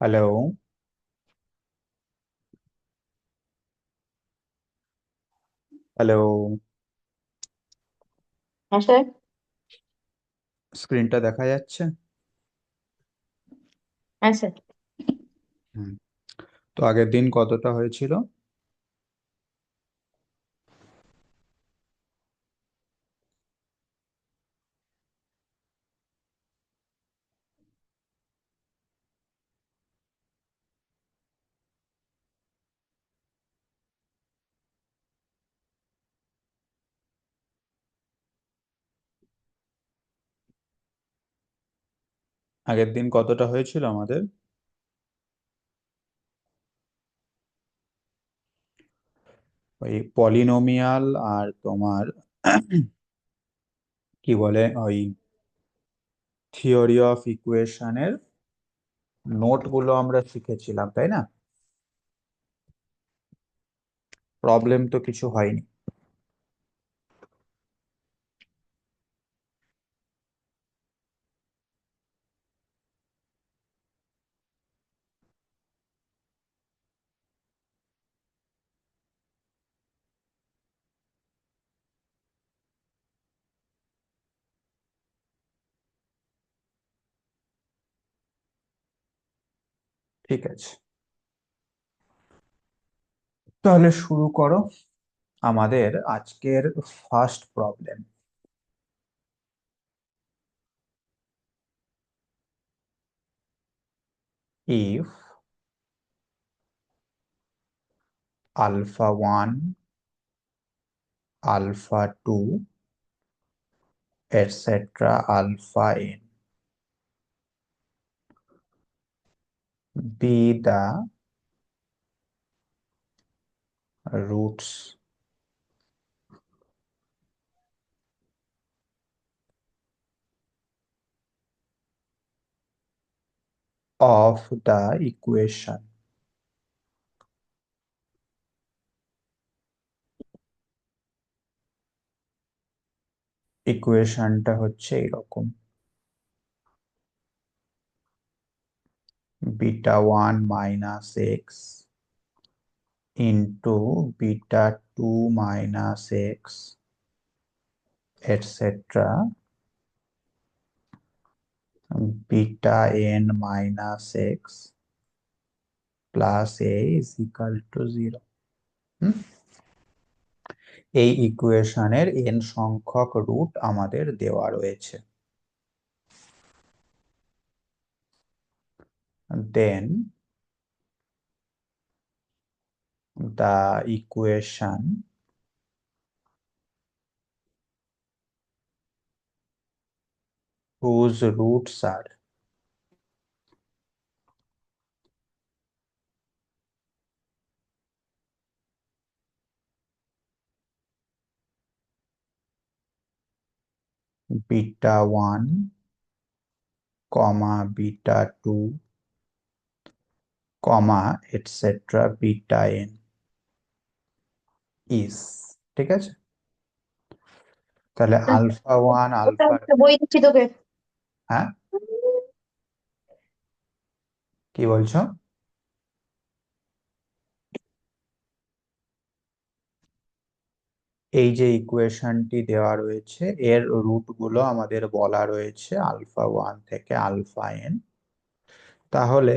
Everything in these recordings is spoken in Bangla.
হ্যালো। হ্যালো। হ্যাঁ স্যার। স্ক্রিনটা দেখা যাচ্ছে? হ্যাঁ স্যার। হুম। তো আগের দিন কতটা হয়েছিল? আগের দিন কতটা হয়েছিল আমাদের? ওই পলিনোমিয়াল আর তোমার কি বলে ওই থিওরি অফ ইকুয়েশনের নোটগুলো আমরা শিখেছিলাম, তাই না? প্রবলেম তো কিছু হয়নি। ঠিক আছে, তাহলে শুরু করো আমাদের আজকের first problem. If alpha 1, alpha 2, et cetera alpha n be the roots of the equation. ইকুয়েশনটা হচ্ছে এরকম: β1 - x into β2 - x et cetera βn - x plus a is equal to 0। এই ইকুয়েশনের n সংখ্যক রুট আমাদের দেওয়া রয়েছে। Then the equation whose roots are β1, β2, et cetera βn is, ঠিক আছে? তাহলে আলফা 1 ওটা আলফা, একটা বই দিচ্ছি তোকে। হ্যাঁ, কি বলছো? এই যে ইকুয়েশনটি দেওয়া রয়েছে এর রুট গুলো আমাদের বলা রয়েছে আলফা 1 থেকে আলফা n। তাহলে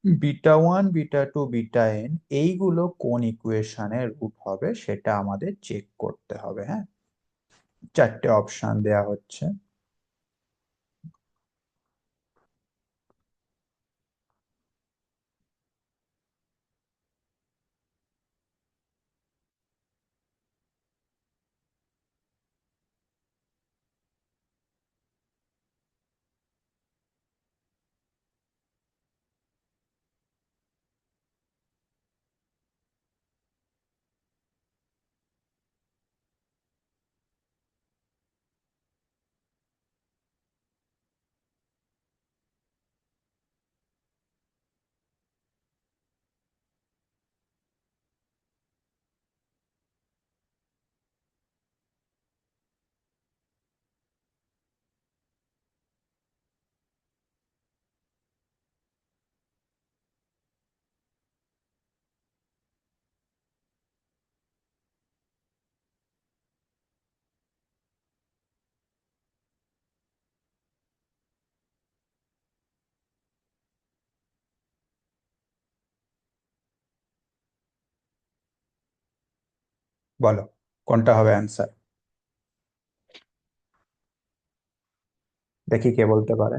β1, β2, βn এইগুলো কোন ইকুয়েশনের রুট হবে সেটা আমাদের চেক করতে হবে। হ্যাঁ, চারটে অপশন দেয়া হচ্ছে। বলো কোনটা হবে অ্যান্সার, দেখি কে বলতে পারে।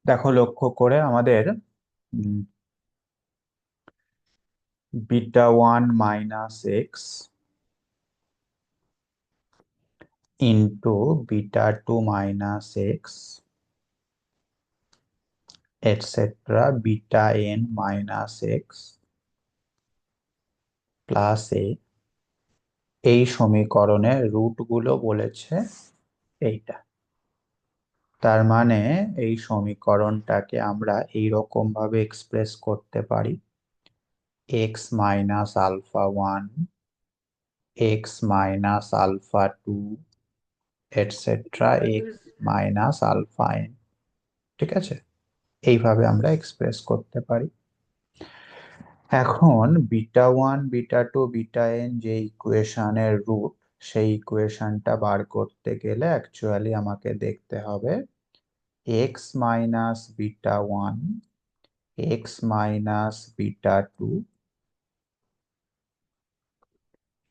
দেখো লক্ষ্য করে আমাদের beta 1 minus x into beta 2 minus x etcetera beta n minus x plus এই সমীকরণের রুট গুলো বলেছে এইটা। তার মানে এই সমীকরণটাকে আমরা এইরকম ভাবে এক্সপ্রেস করতে পারি: x−α1, x−α2, এটসেট্রা x−αn। ঠিক আছে, এইভাবে আমরা এক্সপ্রেস করতে পারি। এখন বিটা 1, বিটা 2, বিটা n যে ইকুয়েশনের রুট, সেই ইকুয়েশনটা বার করতে গেলে অ্যাকচুয়ালি আমাকে দেখতে হবে x−β1, x−β2,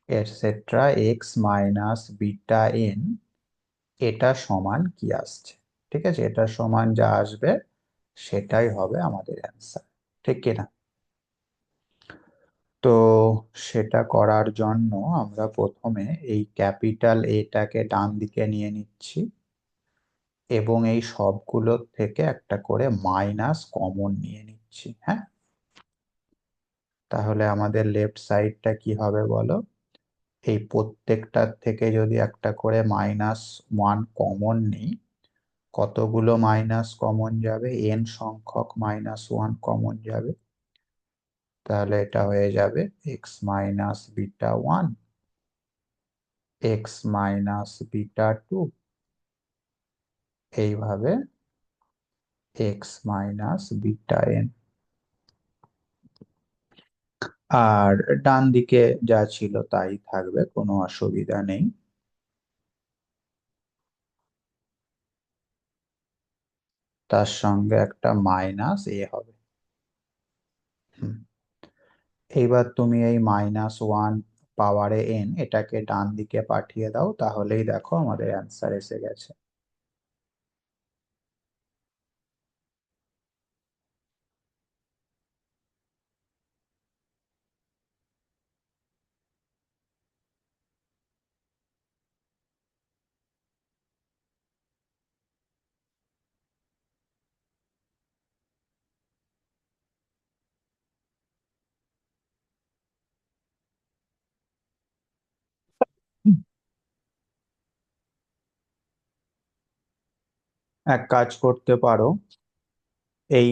এটসেট্রা x−βn, এটা সমান কি আসছে। ঠিক আছে, এটা সমান যা আসবে সেটাই হবে আমাদের অ্যান্সার, ঠিক কিনা? তো সেটা করার জন্য আমরা প্রথমে এই ক্যাপিটাল এটাকে ডান দিকে নিয়ে নিচ্ছি এবং এই সবগুলোর থেকে একটা করে মাইনাস কমন নিয়ে নিচ্ছি। হ্যাঁ, তাহলে আমাদের লেফট সাইডটা কি হবে বলো? এই প্রত্যেকটার থেকে যদি একটা করে -1 কমন নিই, কতগুলো মাইনাস কমন যাবে? n সংখ্যক -1 কমন যাবে। তাহলে এটা হয়ে যাবে x−β1, x−β2, এইভাবে x−βn। আর ডান দিকে যা ছিল তাই থাকবে, কোনো অসুবিধা নেই। তার সঙ্গে একটা -a হবে। হুম। এইবার তুমি এই -1 পাওয়ারে n এটাকে ডান দিকে পাঠিয়ে দাও, তাহলেই দেখো আমাদের অ্যান্সার এসে গেছে। হুম। এক কাজ করতে পারো, এই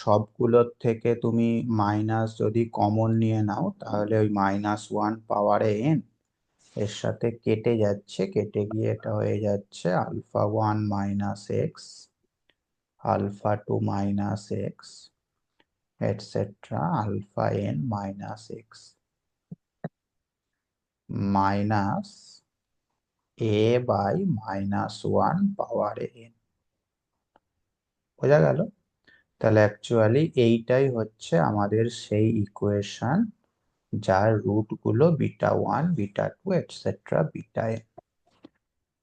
সবগুলোর থেকে তুমি মাইনাস যদি কমন নিয়ে নাও, তাহলে ওই -1 পাওয়ারে n এর সাথে কেটে যাচ্ছে, কেটে গিয়ে এটা হয়ে যাচ্ছে α1 minus x, α2 minus x, et cetera αn minus x minus a/-1 পাওয়ারে n। বোঝা গেল? তাহলে অ্যাকচুয়ালি এইটাই হচ্ছে আমাদের সেই ইকুয়েশন যার রুট গুলো beta 1, beta 2, etcetera beta n।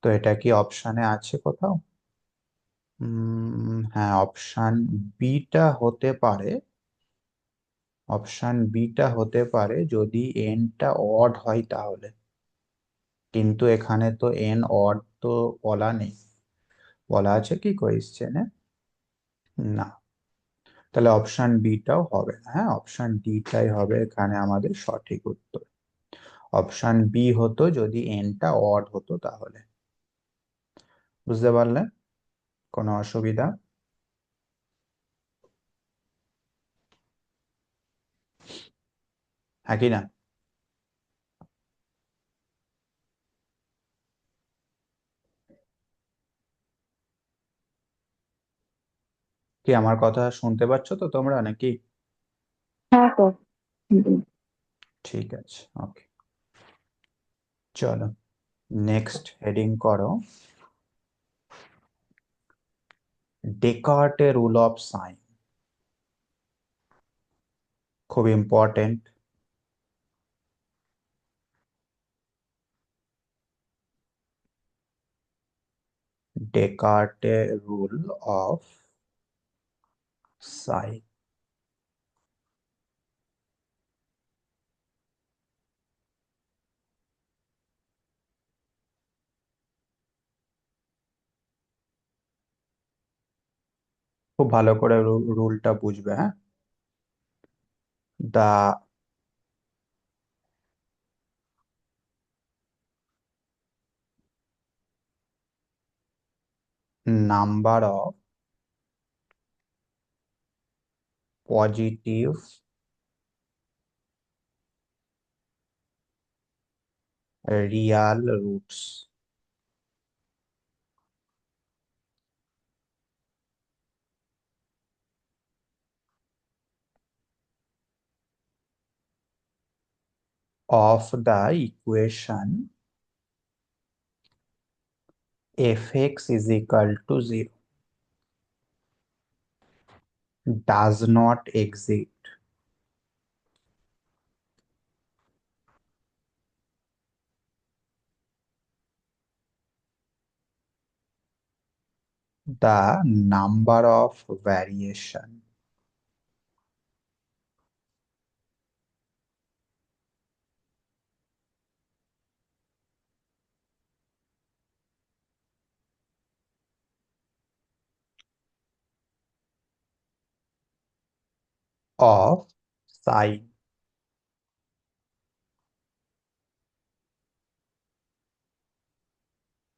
তো এটা কি অপশানে আছে কোথাও? হ্যাঁ, অপশান বিটা হতে পারে। অপশান বিটা হতে পারে যদি এনটা অড হয় তাহলে। কিন্তু এখানে তো এন অড তো বলা নেই। বলা আছে কি কোয়েশ্চেনে? না। তাহলে অপশান বিটাও হবে না। হ্যাঁ, অপশান ডিটাই হবে এখানে আমাদের সঠিক উত্তর। অপশান বি হতো যদি এনটা অড হতো তাহলে। বুঝতে পারলে? কোনো অসুবিধা? হ্যাঁ কি না? কি আমার কথা শুনতে পাচ্ছ তো তোমরা নাকি? হ্যাঁ স্যার। হুম। ঠিক আছে, ওকে। চলো, নেক্সট হেডিং করো, ডেকার্টের রুল অফ সাইন। খুব ইম্পর্টেন্ট। ডেকার্টের রুল অফ সাইন। খুব ভালো করে রুলটা বুঝবে, হ্যাঁ। The number of positive real roots of the equation fx is equal to 0 does not exist the number of variation of sine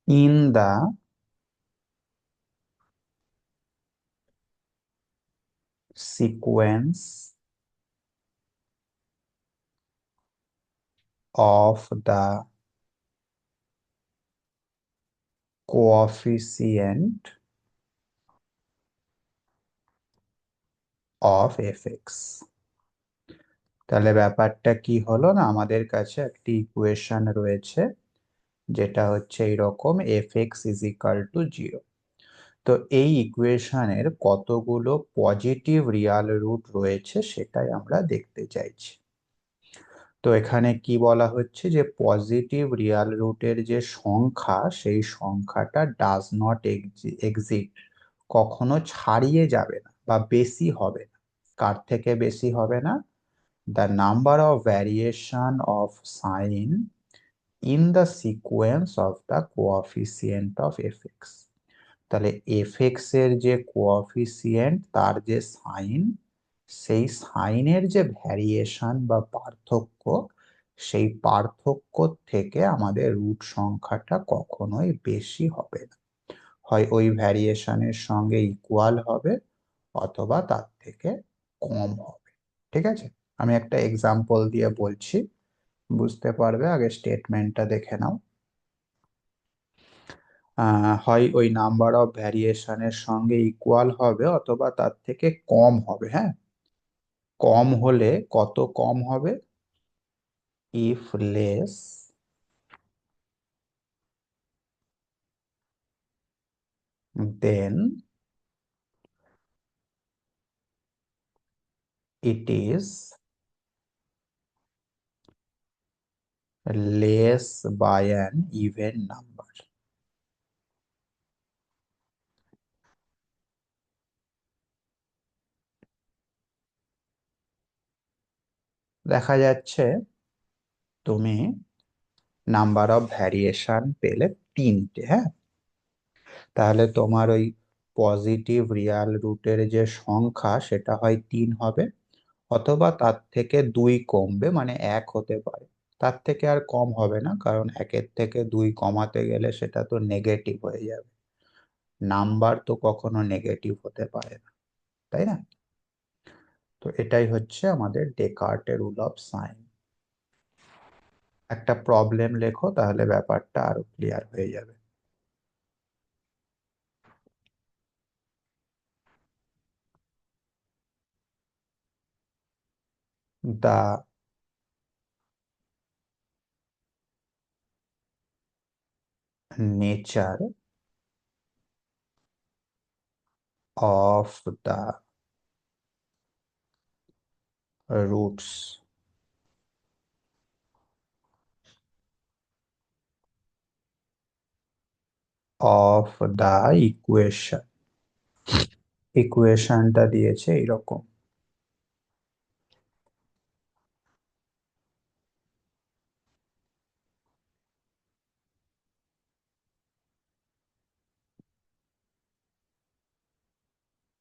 in the sequence of the coefficient of fx। তাহলে ব্যাপারটা কি হলো না, আমাদের কাছে একটি ইকুয়েশন রয়েছে যেটা হচ্ছে এইরকম, F x is equal to 0। তো এই ইকুয়েশনের কতগুলো পজিটিভ রিয়াল রুট রয়েছে সেটাই আমরা দেখতে চাইছি। তো এখানে কি বলা হচ্ছে যে পজিটিভ রিয়াল রুটের যে সংখ্যা সেই সংখ্যাটা ডাজ নট এক্সিট, কখনো ছাড়িয়ে যাবে না বা বেশি হবে না। কার থেকে বেশি হবে না? The number of variation of sign in the sequence of the coefficient of FX. তাহলে এফএক্স এর যে কোঅফিসিয়েন্ট তার যে সাইন, সেই সাইনের যে ভ্যারিয়েশন বা পার্থক্য, সেই পার্থক্য থেকে আমাদের রুট সংখ্যাটা কখনোই বেশি হবে না। হয় ওই ভ্যারিয়েশনের সঙ্গে ইকুয়াল হবে অথবা তার থেকে কম হবে। ঠিক আছে, আমি একটা এক্সাম্পল দিয়ে বলছি, বুঝতে পারবে। আগে স্টেটমেন্টটা দেখে নাও। হয় ওই নাম্বার অফ ভ্যারিয়েশনের সঙ্গে ইকুয়াল হবে অথবা তার থেকে কম হবে। হ্যাঁ, কম হলে কত কম হবে? If less then it is less by an even number. দেখা যাচ্ছে তুমি নাম্বার অফ ভ্যারিয়েশন পেলে তিনটে, হ্যাঁ। তাহলে তোমার ওই পজিটিভ রিয়াল রুটের যে সংখ্যা সেটা হয় 3 হবে, অথবা তার থেকে 2 কমবে, মানে 1 হতে পারে। তার থেকে আর কম হবে না, কারণ 1-এর থেকে 2 কমাতে গেলে সেটা তো নেগেটিভ হয়ে যাবে। নাম্বার তো কখনো নেগেটিভ হতে পারে না, তাই না? তো এটাই হচ্ছে আমাদের ডেকার্টের রুল অফ সাইন। একটা প্রবলেম লেখো, তাহলে ব্যাপারটা আরো ক্লিয়ার হয়ে যাবে। The nature of the roots of the equation, ইকুয়েশনটা দিয়েছে এরকম।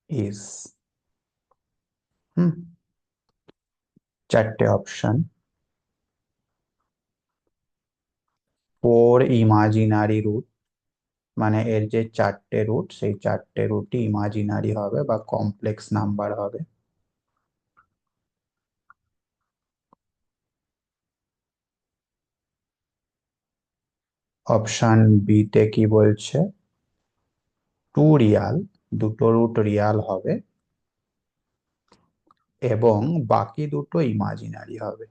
ইজ, হুম, চারটে অপশন। 4 ইমাজিনারি রুট, মানে এর যে চারটে রুট সেই চারটে রুটই ইমাজিনারি হবে বা কমপ্লেক্স নাম্বার হবে। অপশন বি তে কি বলছে? 2 রিয়াল, দুটো রুট রিয়াল হবে এবং বাকি দুটো ইমাজিনারি হবে।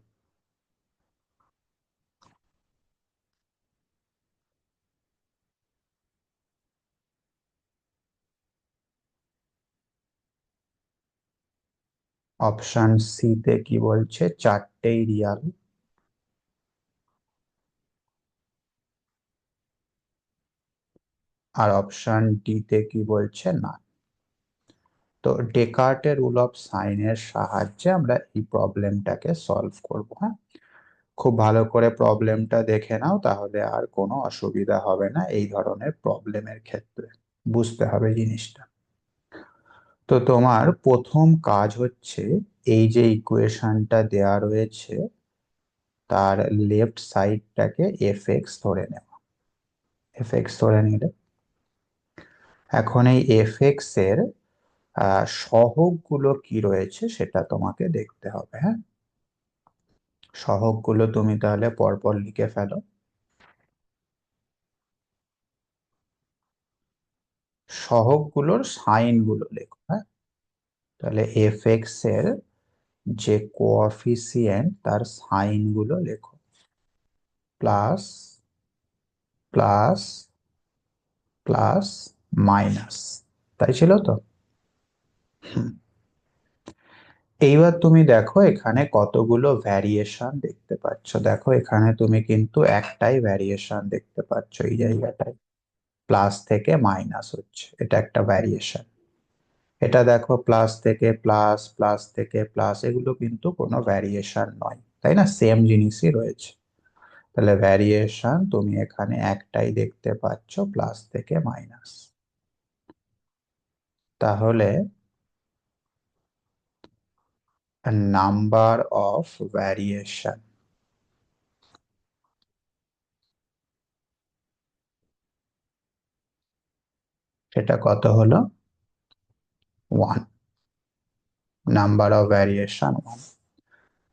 অপশন সি তে কি বলছে? চারটেই রিয়াল। আর অপশন ডি তে কি বলছে? না। তো ডেকার্টের রুল অফ সাইনের সাহায্যে আমরা এই প্রবলেমটাকে সলভ করব, হ্যাঁ। খুব ভালো করে প্রবলেমটা দেখে নাও, তাহলে আর কোনো অসুবিধা হবে না এই ধরনের প্রবলেমের ক্ষেত্রে। বুঝতে হবে জিনিসটা। তো তোমার প্রথম কাজ হচ্ছে, এই যে ইকুয়েশনটা দেয়া রয়েছে তার লেফট সাইডটাকে এফ এক্স ধরে নেওয়া। এফ এক্স ধরে নিলে এখন এই এফ এক্স এর সহগগুলো কি রয়েছে সেটা তোমাকে দেখতে হবে, হ্যাঁ। সহগগুলো তুমি তাহলে পরপর লিখে ফেলো। সহগগুলোর সাইন গুলো লেখো, হ্যাঁ। তাহলে এফ এক্স এর যে কোঅফিসিয়েন্ট তার সাইন গুলো লেখো। প্লাস, প্লাস, প্লাস, মাইনাস, তাই ছিল তো? হুম। এইবার তুমি দেখো এখানে কতগুলো ভ্যারিয়েশন দেখতে পাচ্ছ। দেখো এখানে তুমি কিন্তু একটাই ভ্যারিয়েশন দেখতে পাচ্ছ, এই জায়গাটায় প্লাস থেকে মাইনাস হচ্ছে, এটা একটা ভ্যারিয়েশন। এটা দেখো প্লাস থেকে প্লাস, প্লাস থেকে প্লাস, এগুলো কিন্তু কোনো ভ্যারিয়েশন নয়, তাই না? সেম জিনিসই রয়েছে। তাহলে ভ্যারিয়েশন তুমি এখানে একটাই দেখতে পাচ্ছ, প্লাস থেকে মাইনাস। তাহলে নাম্বার অফ ভ্যারিয়েশন, সেটা কত হলো? 1। Number of variation 1।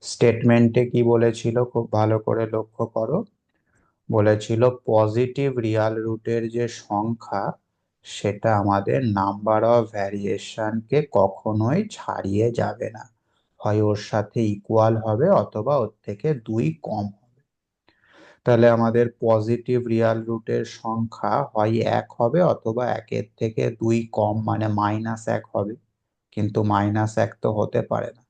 স্টেটমেন্টে কি বলেছিল খুব ভালো করে লক্ষ্য করো। বলেছিল পজিটিভ রিয়াল রুটের যে সংখ্যা সেটা আমাদের নাম্বার অফ ভ্যারিয়েশনকে কখনোই ছাড়িয়ে যাবে না, হয় ওর সাথে ইকুয়াল হবে অথবা ওর থেকে 2 কম হবে। তাহলে আমাদের পজিটিভ রিয়াল রুটের সংখ্যা হয় 1 হবে অথবা 1-এর থেকে 2 কম, মানে -1 হবে। কিন্তু -1 তো হতে পারে না।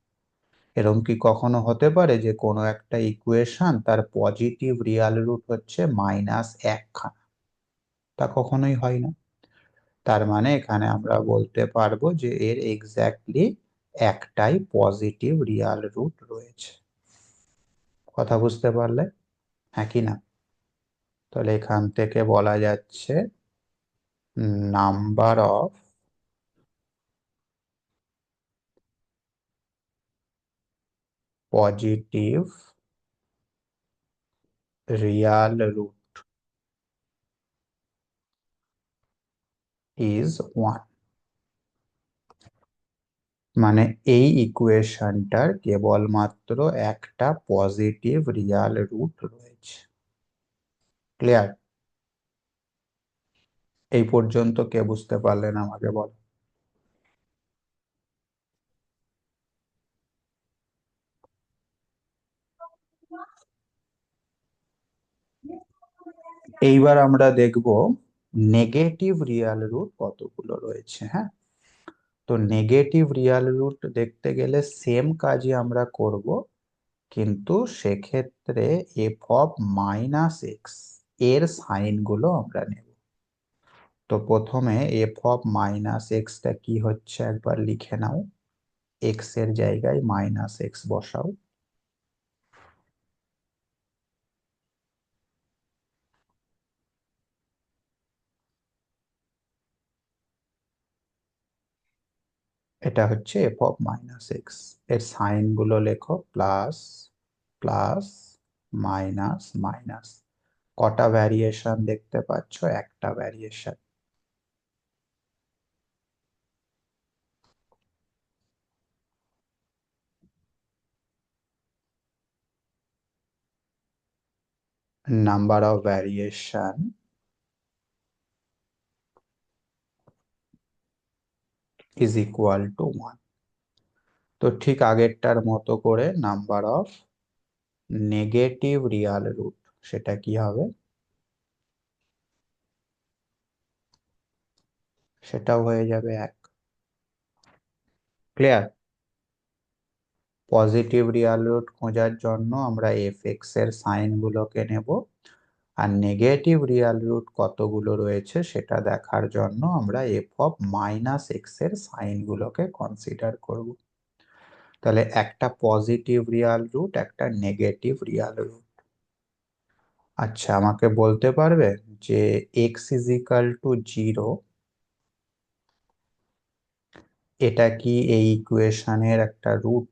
এরকম কি কখনো হতে পারে যে কোনো একটা ইকুয়েশন তার পজিটিভ রিয়াল রুট হচ্ছে -1 খানা? তা কখনোই হয় না। তার মানে এখানে আমরা বলতে পারবো যে এর এক্স্যাক্টলি একটাই পজিটিভ রিয়াল রুট রয়েছে। কথা বুঝতে পারলে? হ্যাঁ কি না? তাহলে এখান থেকে বলা যাচ্ছে number of positive real root is 1। মানে এই ইকুয়েশনটার কেবলমাত্র একটা পজিটিভ রিয়াল রুট রয়েছে। ক্লিয়ার? এই পর্যন্ত কে বুঝতে পারলেন আমাকে বল। এইবার আমরা দেখব নেগেটিভ রিয়াল রুট কতগুলো রয়েছে। হ্যাঁ, তো নেগেটিভ রিয়াল রুট দেখতে গেলে সেম কাজই আমরা করব, কিন্তু সেক্ষেত্রে এফ অফ মাইনাস এক্স এর সাইন গুলো আমরা নেব। তো প্রথমে এফ অফ মাইনাস এক্সটা কি হচ্ছে একবার লিখে নাও। এক্স এর জায়গায় মাইনাস এক্স বসাও। এটা হচ্ছে এফ অফ মাইনাস এক্স। এর সাইন গুলো লেখো, প্লাস প্লাস মাইনাস মাইনাস। কটা ভ্যারিয়েশন দেখতে পাচ্ছ? একটা variation. Number of variation is equal to 1। তো ঠিক আগেরটার মতো করে number of negative real root, সেটা কি হবে? সেটাও হয়ে যাবে 1। ক্লিয়ার? পজিটিভ রিয়াল রুট খোঁজার জন্য আমরা এফ এক্স এর সাইন গুলোকে নেব, আর নেগেটিভ রিয়াল রুট কতগুলো রয়েছে সেটা দেখার জন্য আমরা এফ অফ মাইনাস এক্স এর সাইন গুলোকে কনসিডার করব। তাহলে একটা পজিটিভ রিয়াল রুট, একটা নেগেটিভ রিয়াল রুট। আচ্ছা, আমাকে বলতে পারবে যে এক্স ইজ ইকাল টু 0 এটা কি এই ইকুয়েশনের একটা রুট?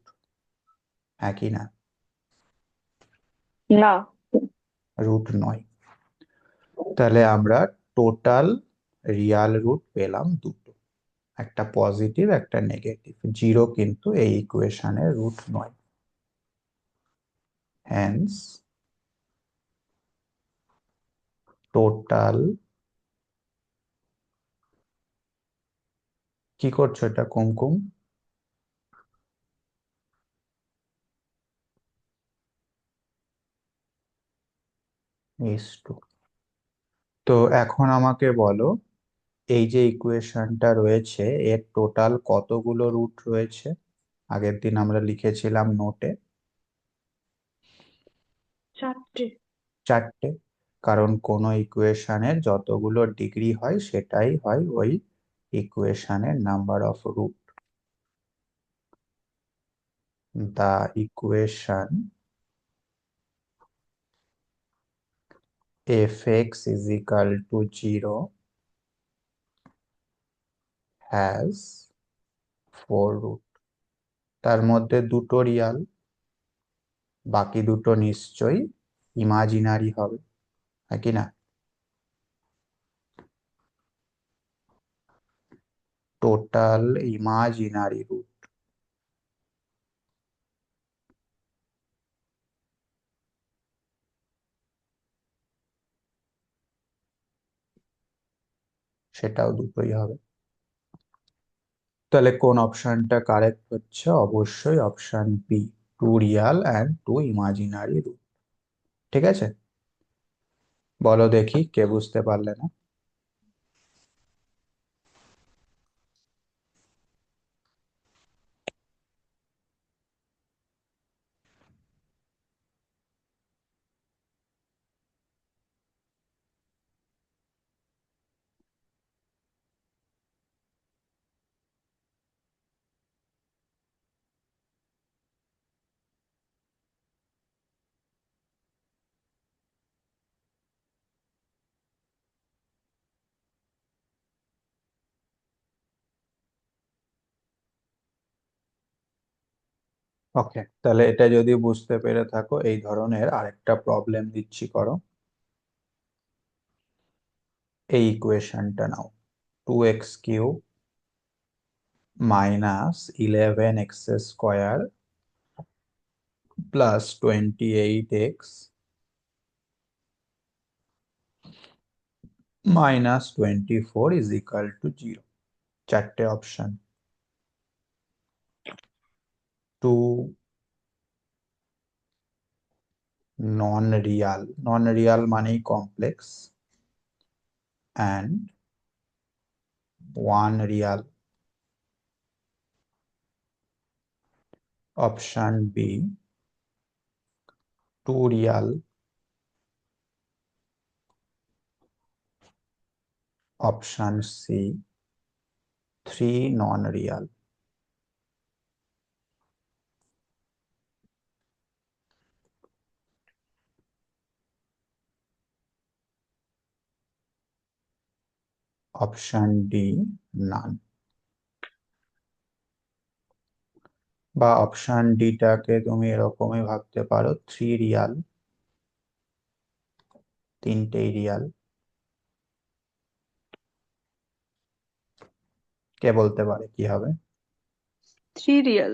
হ্যাঁ কি না? না। রুট নয়। তাহলে আমরা টোটাল রিয়াল রুট পেলাম দুটো, একটা পজিটিভ একটা নেগেটিভ। 0 কিন্তু এই ইকুয়েশনের রুট নয়। হ্যান্স টোটাল, কি করছো এটা কুমকুম? Is to. তো এখন আমাকে বলো, এই যে ইকুয়েশনটা রয়েছে এর টোটাল কতগুলো রুট রয়েছে? আগের দিন আমরা লিখেছিলাম নোটে চারটে। 4টে। কারণ কোন ইকুয়েশনের যতগুলো ডিগ্রি হয় সেটাই হয় ওই ইকুয়েশনের number of root. The equation fx is equal to 0 has 4 root। তার মধ্যে দুটো রিয়াল, বাকি দুটো নিশ্চয়ই ইমাজিনারি হবে, নাকি না? টোটাল ইমাজিনারি রুট, সেটাও দুটোই হবে। তাহলে কোন অপশনটা কারেক্ট হচ্ছে? অবশ্যই option B, two real and two imaginary root. ঠিক আছে, বলো দেখি কে বুঝতে পারলে না। ওকে, তাহলে এটা যদি বুঝতে পেরে থাকো, এই ধরনের আরেকটা প্রবলেম দিচ্ছি, করো। এই ইকুয়েশনটা নাও, 2x³ minus 11x² plus 28x minus 24 is equal to 0। চারটে অপশন, টু নন রিয়াল মানেই complex, and one real. Option B, two real. Option C, three non real. Option D, none. বা অপশন ডিটাকে তুমি এরকমই ভাবতে পারো, থ্রি রিয়াল, তিনটেই রিয়াল। কে বলতে পারে কি হবে? Three real.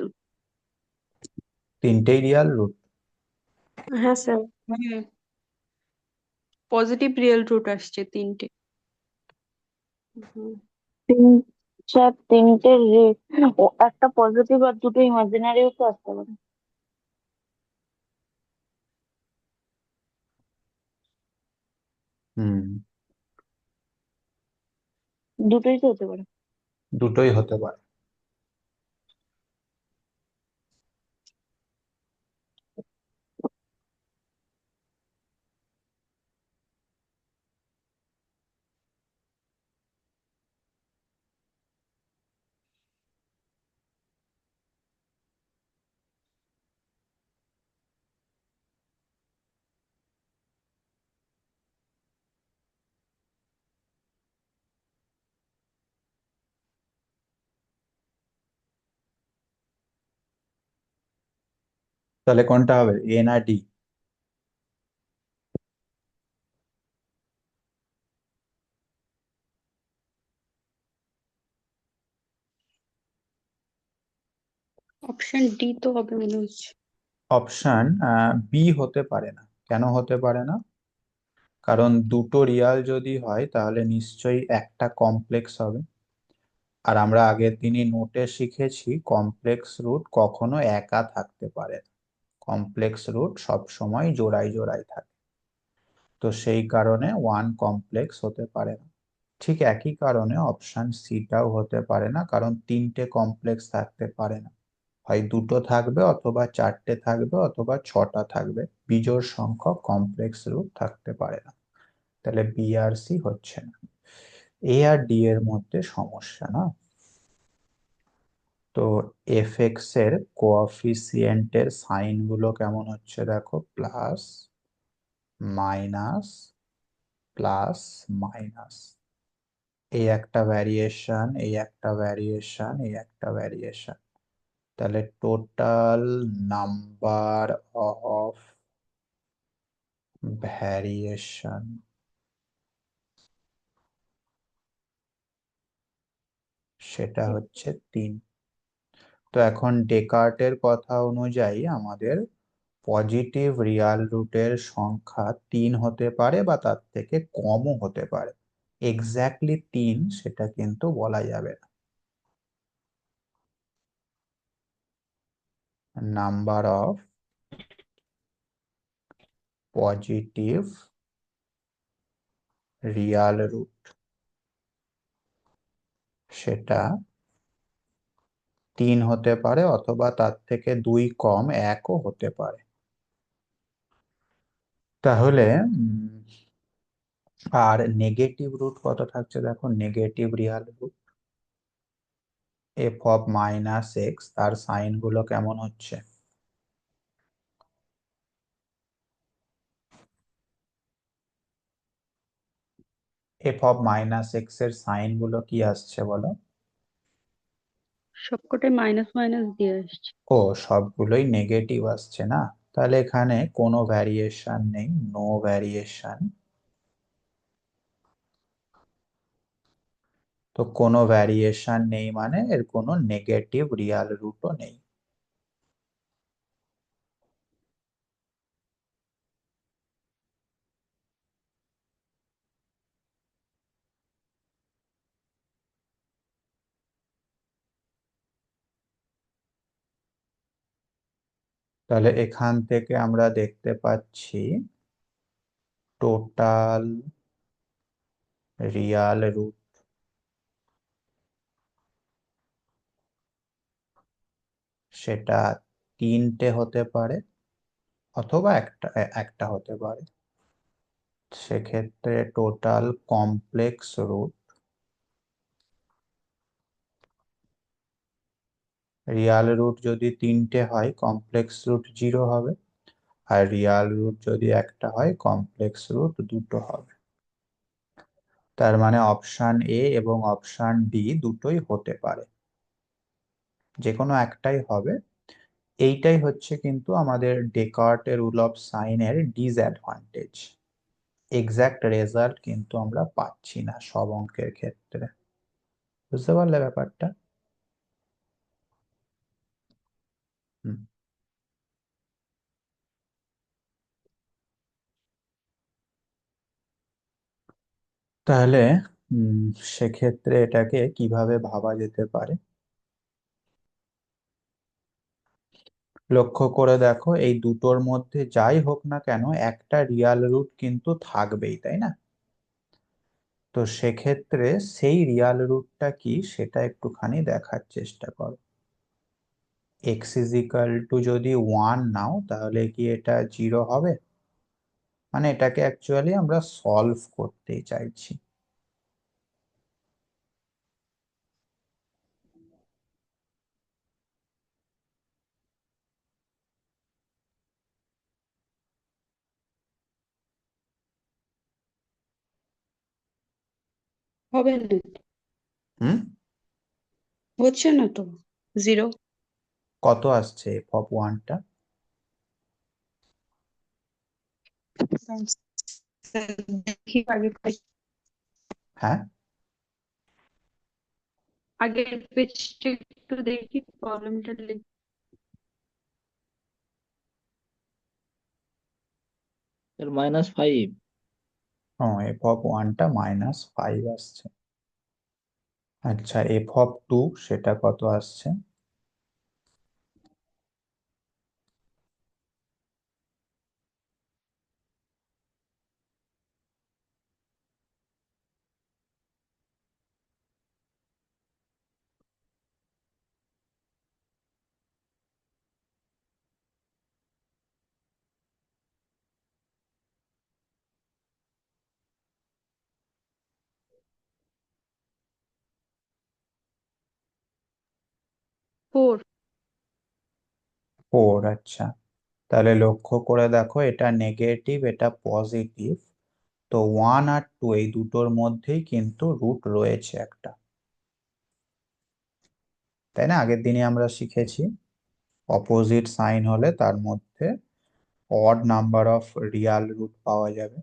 তিনটেই রিয়াল রুট। হ্যাঁ স্যার, মানে পজিটিভ রিয়েল রুট আসছে তিনটে। হুম। তিন, স্যার তিনটে ও একটা পজিটিভ আর দুটো ইমাজিনারিও তো আসতে পারে। হুম, দুটোই তো হতে পারে। দুটোই হতে পারে। তাহলে কোনটা হবে, এ না ডি? অপশন ডি তো হবে মনে হচ্ছে। অপশন বি হতে পারে না। কেন হতে পারে না? কারণ দুটো রিয়াল যদি হয় তাহলে নিশ্চয়ই একটা কমপ্লেক্স হবে। আর আমরা আগের দিনই নোটে শিখেছি, কমপ্লেক্স রুট কখনো একা থাকতে পারে না। কমপ্লেক্স রুট সব সময় জোড়ায় জোড়ায় থাকে। তো সেই কারণে ওয়ান কমপ্লেক্স হতে পারে না। ঠিক একই কারণে অপশন সিটাও হতে পারে না, কারণ তিনটে কমপ্লেক্স থাকতে পারে না। হয় দুটো থাকবে, অথবা চারটে থাকবে, অথবা ছটা থাকবে। বিজোড় সংখ্যক কমপ্লেক্স রুট থাকতে পারে না। তাহলে বি আর সি হচ্ছে না। এ আর ডি এর মধ্যে সমস্যা না। তো এফ এক্স এর কোঅফিসিয়েন্টের সাইন গুলো কেমন হচ্ছে দেখো, প্লাস মাইনাস প্লাস মাইনাস। এই একটা ভ্যারিয়েশন, এই একটা ভ্যারিয়েশন, এই একটা ভ্যারিয়েশন। তাহলে টোটাল নাম্বার অফ ভ্যারিয়েশন সেটা হচ্ছে 3। তো এখন ডেকার্টের কথা অনুযায়ী আমাদের পজিটিভ রিয়াল রুটের সংখ্যা 3 হতে পারে, বা তার থেকে কমও হতে পারে। এক্স্যাক্টলি 3 সেটা কিন্তু বলা যাবে না। Number of positive real root সেটা 3 হতে পারে, অথবা তার থেকে 2 কম 1ও হতে পারে। তাহলে আর নেগেটিভ রুট কত থাকছে দেখো, negative real root f of minus x, তার সাইন গুলো কেমন হচ্ছে? এফ অফ মাইনাস এক্স এর সাইন গুলো কি আসছে বলো? সবকটাই মাইনাস মাইনাস দিয়ে আসছে। ও, সবগুলোই নেগেটিভ আসছে না? তাহলে এখানে কোনো ভ্যারিয়েশন নেই, নো ভ্যারিয়েশন। তো কোনো ভ্যারিয়েশন নেই মানে এর কোনো নেগেটিভ রিয়াল রুটও নেই। তাহলে এখান থেকে আমরা দেখতে পাচ্ছি টোটাল রিয়াল রুট সেটা তিনটে হতে পারে অথবা একটা একটা হতে পারে। সেক্ষেত্রে total complex root, real root যদি তিনটে হয় কমপ্লেক্স রুট 0 হবে, আর রিয়াল রুট যদি একটা হয় কমপ্লেক্স রুট দুটো হবে। তার মানে অপশান এ এবং অপশান ডি দুটোই হতে পারে, যে কোনো একটাই হবে। এইটাই হচ্ছে কিন্তু আমাদের ডেকার্টের রুল অফ সাইনের ডিসঅ্যাডভান্টেজ। এক্সাক্ট রেজাল্ট কিন্তু আমরা পাচ্ছি না সব অঙ্কের ক্ষেত্রে। বুঝতে পারলে ব্যাপারটা? হুম। তাহলে উম সেক্ষেত্রে এটাকে কিভাবে ভাবা যেতে পারে? লক্ষ্য করে দেখো, এই দুটোর মধ্যে যাই হোক না কেন একটা রিয়াল রুট কিন্তু থাকবেই, তাই না? তো সেক্ষেত্রে সেই রিয়াল রুটটা কি সেটা একটুখানি দেখার চেষ্টা করো। এক্স ইজ ইকাল টু যদি 1 নাও তাহলে কি এটা 0 হবে? মানে এটাকে অ্যাকচুয়ালি আমরা সলভ করতে চাইছি। হবে না তো। হুম। হচ্ছে না তো। জিরো। কত আসছে এফ অফ ওয়ানটা? দেখি আগে হ্যাঁ, আগের পেজটা একটু দেখি, প্রবলেমটা লিখি। স্যার -5। ও, এফ অফ ওয়ানটা -5 আসছে। আচ্ছা, এফ অফ টু সেটা কত আসছে? ফোর। 4। আচ্ছা, তাহলে লক্ষ্য করে দেখো এটা নেগেটিভ এটা পজিটিভ। তো 1 আর 2 এই দুটোর মধ্যেই কিন্তু রুট রয়েছে একটা, তাই না? আগের দিনে আমরা শিখেছি অপোজিট সাইন হলে তার মধ্যে odd number of real root পাওয়া যাবে।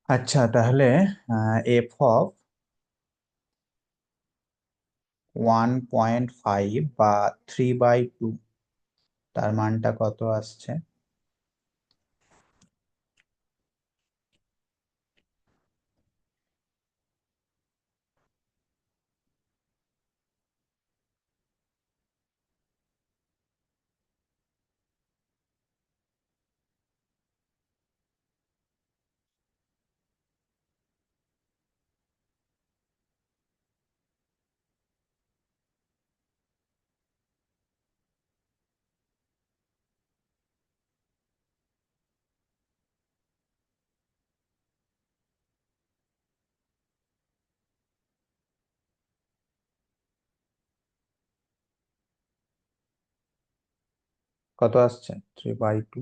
আচ্ছা, তাহলে এফ অফ 1.5 বা 3/2 তার মানটা কত আসছে? কত আসছে 3/2?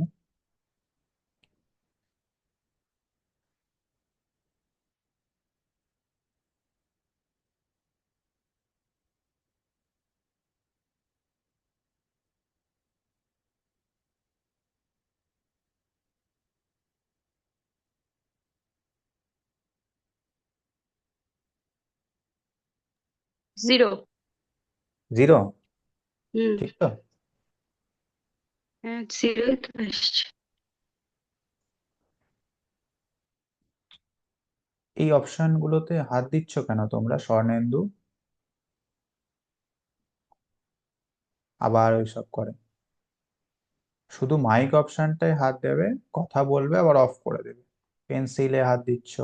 জিরো। 0? হুম। ঠিক তো? হ্যাঁ, জিরোই তো আসছে। এই অপশন গুলোতে হাত দিচ্ছ কেন তোমরা, স্বর্ণেন্দু? আবার ওইসব করে, শুধু মাইক অপশনটাই হাত দেবে, কথা বলবে আবার অফ করে দেবে। পেন্সিলে হাত দিচ্ছ।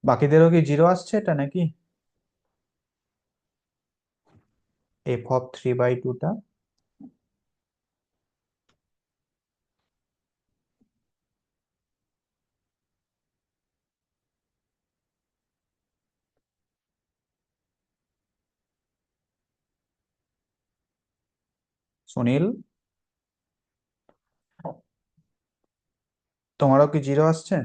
বাকিদেরও কি 0 আসছে এটা নাকি? f(3/2)টা সুনীল, তোমারও কি 0 আসছে?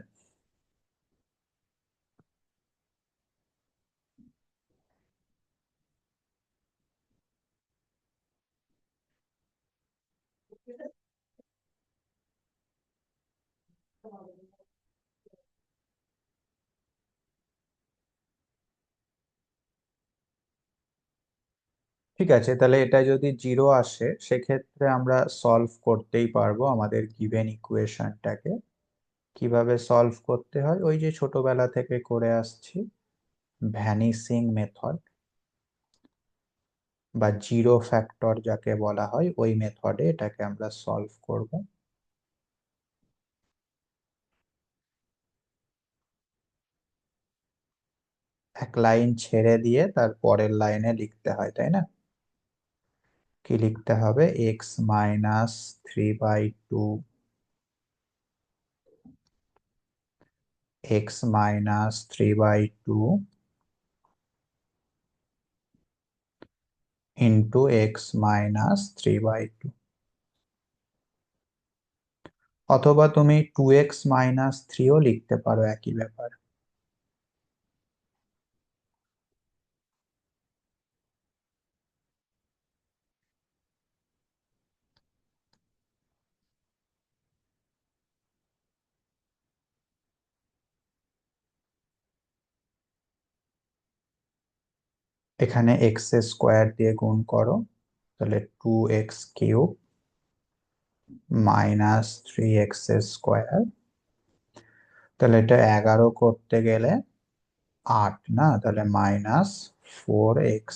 ঠিক আছে, তাহলে এটা যদি 0 আসে, সেক্ষেত্রে এটা যদি 0 আসে, সেক্ষেত্রে আমরা সলভ করতেই পারবো আমাদের গিভেন ইকুয়েশনটাকে। কিভাবে সলভ করতে হয়, ওই যে ছোটবেলা থেকে করে আসছি, ভ্যানিসিং মেথড বা জিরো ফ্যাক্টর যাকে বলা হয়, ওই মেথডে এটাকে আমরা সলভ করব। এক লাইন ছেড়ে দিয়ে তার পরের লাইনে লিখতে হয়, তাই না? কি লিখতে হবে? x-3/2, x-3/2 into x-3/2, অথবা তুমি 2x-3ও লিখতে পারো, একই ব্যাপার। এখানে x² দিয়ে গুণ করো, তাহলে 2x³ -3x²। তাহলে এটা 11 করতে গেলে 8, না? তাহলে -4x।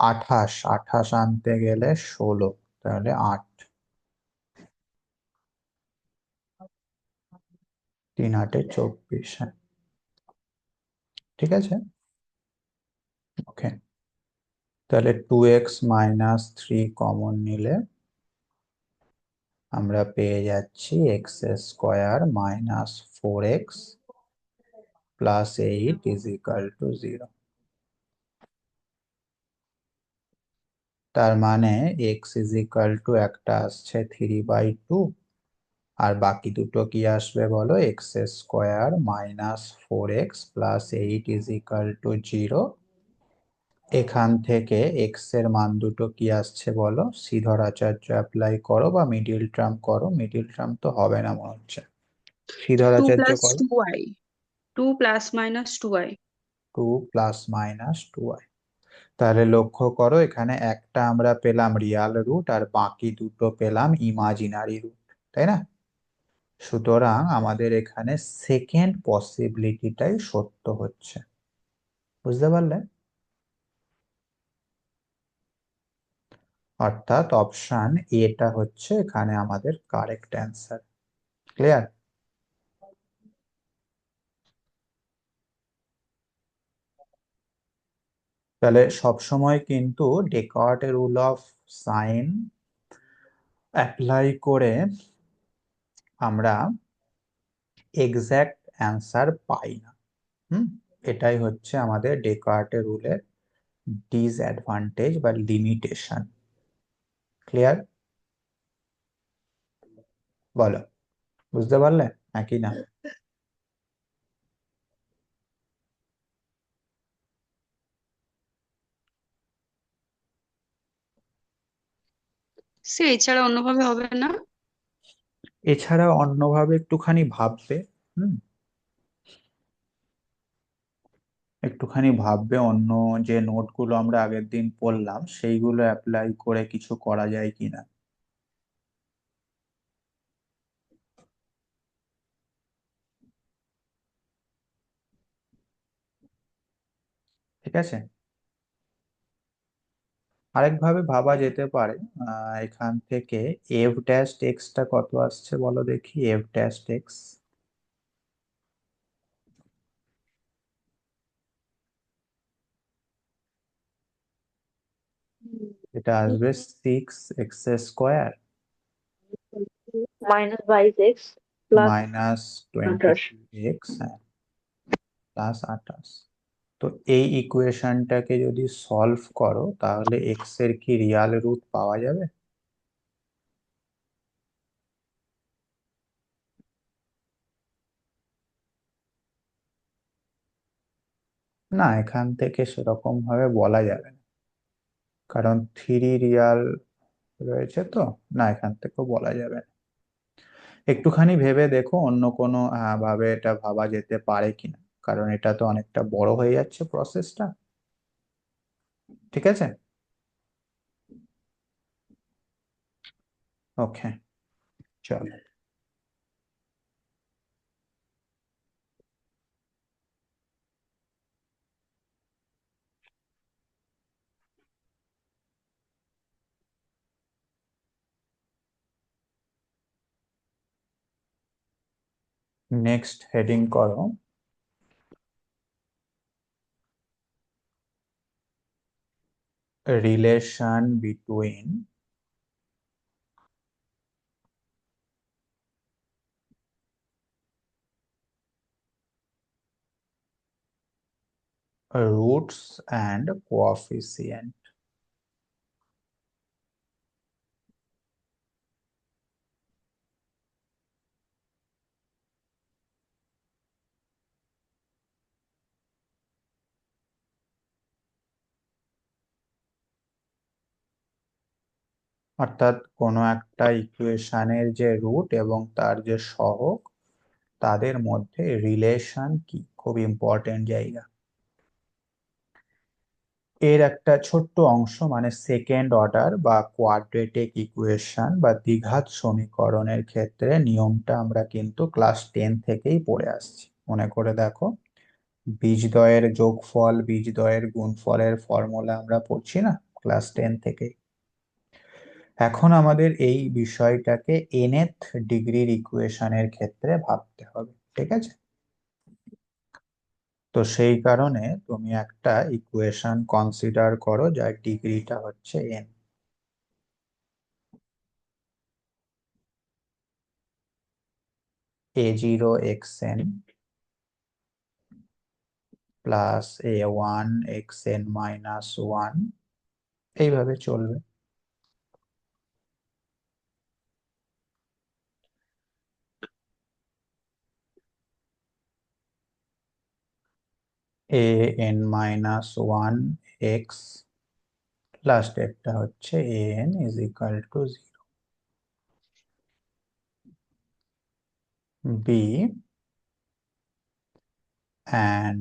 28 আনতে গেলে 16, তাহলে 8। 3 8 24, হ্যাঁ, ঠিক আছে। ওকে, তাহলে 2x-3 কমন নিলে আমরা পেয়ে যাচ্ছি x² -4x + 8 = 0। তার মানে x একটা আসছে 3/2, আর বাকি দুটো কি আসবে বলো? x² -4x + 8 = 0। এখান থেকে x এর মান দুটো কি আসছে বলো? শ্রীধর আচার্য অ্যাপ্লাই করো বা মিডিল টার্ম করো। মিডিল টার্ম তো হবে না মনে হচ্ছে, শ্রীধর 2 আচার্য + করো। 2y, 2 ± 2y। 2 ± 2y। তাহলে লক্ষ্য করো, এখানে একটা আমরা পেলাম রিয়াল রুট আর বাকি দুটো পেলাম ইমাজিনারি রুট, তাই না? সুতরাং আমাদের এখানে সেকেন্ড পসিবিলিটিটাই সত্য হচ্ছে। বুঝতে পারলে? অর্থাৎ অপশন এটা হচ্ছে এখানে আমাদের কারেক্ট অ্যান্সার। ক্লিয়ার? তাহলে সবসময় কিন্তু ডেকার্টের রুল অফ সাইন অ্যাপ্লাই করে আমরা এক্সাক্ট অ্যান্সার পাই না। এটাই হচ্ছে আমাদের ডেকার্টের রুলের ডিসঅ্যাডভান্টেজ বা লিমিটেশন। ক্লিয়ার? বলো, বুঝতে পারলে নাকি না? সে এছাড়া অন্যভাবে হবে না? এছাড়া অন্যভাবে একটুখানি ভাববে। হুম, একটুখানি ভাববে অন্য যে নোটগুলো আমরা আগের দিন পড়লাম সেইগুলো অ্যাপ্লাই করে কিছু করা যায় কিনা। ঠিক আছে, আরেকভাবে ভাবা যেতে পারে। এখান থেকে এফ ড্যাশ এক্সটা কত আসছে বলো দেখি, এফ ড্যাশ এক্স এটা আসবে 6x² -22x plus minus 28। 22x, হ্যাঁ, প্লাস 28। তো এই ইকুয়েশনটাকে যদি সলভ করো তাহলে এক্স এর কি রিয়াল রুট পাওয়া যাবে? না, এখান থেকে সেরকম ভাবে বলা যাবে না, কারণ থ্রি রিয়াল রয়েছে তো। না, এখান থেকেও বলা যাবে না। একটুখানি ভেবে দেখো অন্য কোনো ভাবে এটা ভাবা যেতে পারে কিনা, কারণ এটা তো অনেকটা বড় হয়ে যাচ্ছে প্রসেসটা। ঠিক আছে, ওকে, চলো। নেক্সট হেডিং করো relation between roots and coefficient. অর্থাৎ কোনো একটা ইকুয়েশনের যে রুট এবং তার যে সহগ তাদের মধ্যে রিলেশন কি, খুব ইম্পর্টেন্ট জায়গা। এর একটা ছোট্ট অংশ মানে সেকেন্ড অর্ডার বা কোয়াড্রেটিক ইকুয়েশন বা দ্বিঘাত সমীকরণের ক্ষেত্রে নিয়মটা আমরা কিন্তু ক্লাস 10 থেকেই পড়ে আসছি, মনে করে দেখো। বীজদ্বয়ের যোগফল বীজদ্বয়ের গুণফলের ফর্মুলা আমরা পড়ছি না ক্লাস 10 থেকে। এখন আমাদের এই বিষয়টাকে nth ডিগ্রির ইকুয়েশনের ক্ষেত্রে ভাবতে হবে। ঠিক আছে, তো সেই কারণে তুমি একটা ইকুয়েশন কনসিডার করো যার ডিগ্রিটা হচ্ছে n। a0 xn plus a1 xn-1 এইভাবে চলবে। an-1 x লাস্ট একটা হচ্ছে an = 0। b and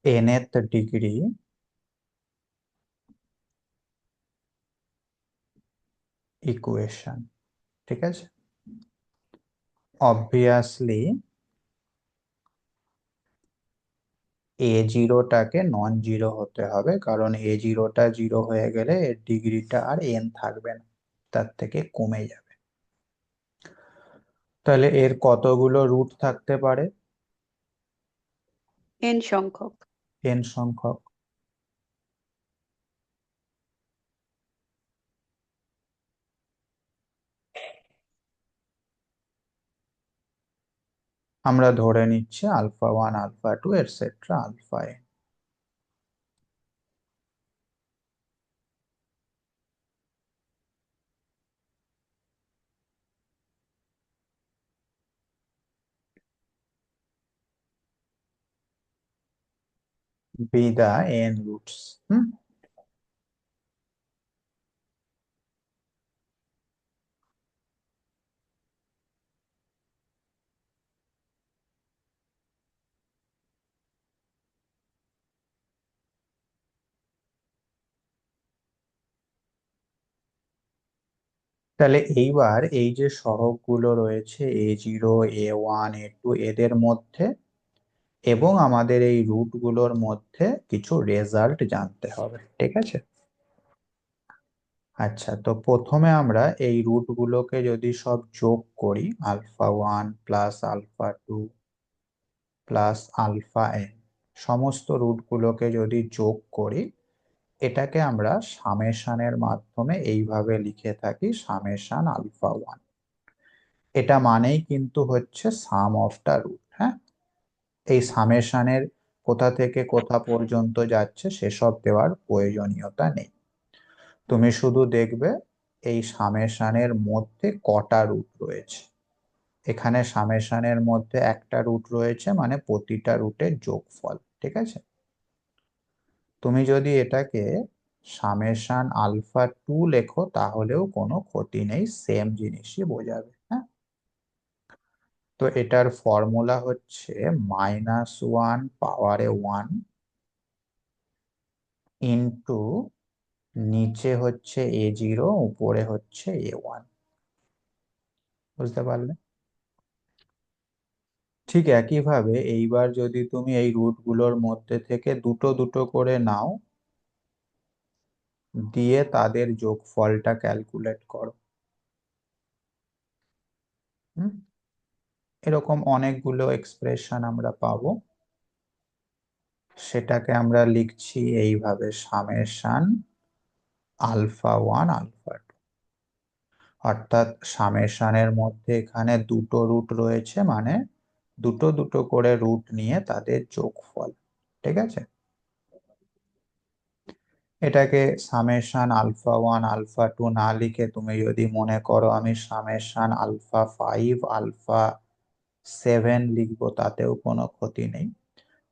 nth degree equation. ঠিক আছে, অবভিয়াসলি a0টাকে নন জিরো হতে হবে, কারণ a0টা 0 হয়ে গেলে এর ডিগ্রিটা আর n থাকবে না, তার থেকে কমে যাবে। তাহলে এর কতগুলো রুট থাকতে পারে? n সংখ্যক। n সংখ্যক। আমরা ধরে নিচ্ছি α1 α2 etcetera α-n। be the n roots। তাহলে এইবার এই যে সহগগুলো রয়েছে A0 A1 A2 এদের মধ্যে এবং আমাদের এই রুটগুলোর মধ্যে কিছু রেজাল্ট জানতে হবে, ঠিক আছে? আচ্ছা, তো প্রথমে আমরা এই রুটগুলোকে যদি সব যোগ করি, α1 প্লাস α2 প্লাস α n, সমস্ত রুটগুলোকে যদি যোগ করি, এটাকে আমরা সামেশনের মাধ্যমে এইভাবে লিখে থাকি, সামেশন α1। এটা মানেই কিন্তু হচ্ছে সাম অফ দা রুট। হ্যাঁ, এই সামেশনের কোথা থেকে কোথা পর্যন্ত যাচ্ছে সেসব দেওয়ার প্রয়োজনীয়তা নেই। তুমি শুধু দেখবে এই সামেশনের মধ্যে কটা রুট রয়েছে। এখানে সামেশনের মধ্যে একটা রুট রয়েছে, মানে প্রতিটা রুটের যোগফল, ঠিক আছে? তুমি যদি এটাকে সামেশন α2 লেখো তাহলেও কোনো ক্ষতি নেই, সেম জিনিসই বোঝাবে। হ্যাঁ, তো এটার ফর্মুলা হচ্ছে -1 পাওয়ারে 1 ইন্টু নিচে হচ্ছে A0, উপরে হচ্ছে A1। বুঝতে পারলে? ঠিক একইভাবে এইবার যদি তুমি এই রুটগুলোর মধ্যে থেকে দুটো দুটো করে নাও, দিয়ে তাদের যোগফলটা ক্যালকুলেট করো। হুম, এরকম অনেকগুলো এক্সপ্রেশন আমরা পাবো। সেটাকে আমরা লিখছি এইভাবে, সামেশন α1 α2, অর্থাৎ সামেশনের মধ্যে এখানে দুটো রুট রয়েছে, মানে দুটো দুটো করে রুট নিয়ে তাদের যোগফল, ঠিক আছে? এটাকে সামেশন α1 α2 না লিখে তুমি যদি মনে করো আমি সামেশন α5 α7 লিখবো, তাতেও কোনো ক্ষতি নেই।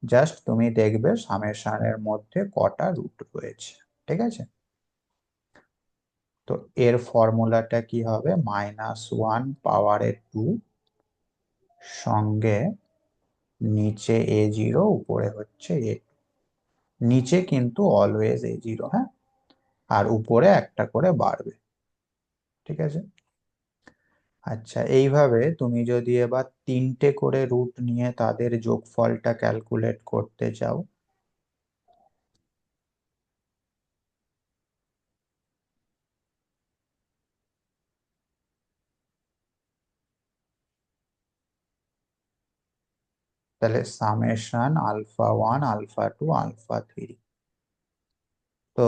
জাস্ট তুমি দেখবে সামেশনের মধ্যে কটা রুট রয়েছে, ঠিক আছে? তো এর ফর্মুলাটা কি হবে? -1 পাওয়ারে 2 সঙ্গে নিচে A0, উপরে হচ্ছে A2। নিচে কিন্তু অলওয়েজ A0, হ্যাঁ, আর উপরে একটা করে বাড়বে, ঠিক আছে? আচ্ছা, এইভাবে তুমি যদি এবার তিনটে করে রুট নিয়ে তাদের যোগফলটা ক্যালকুলেট করতে চাও, তাহলে সামেশন α1 α2 α3। তো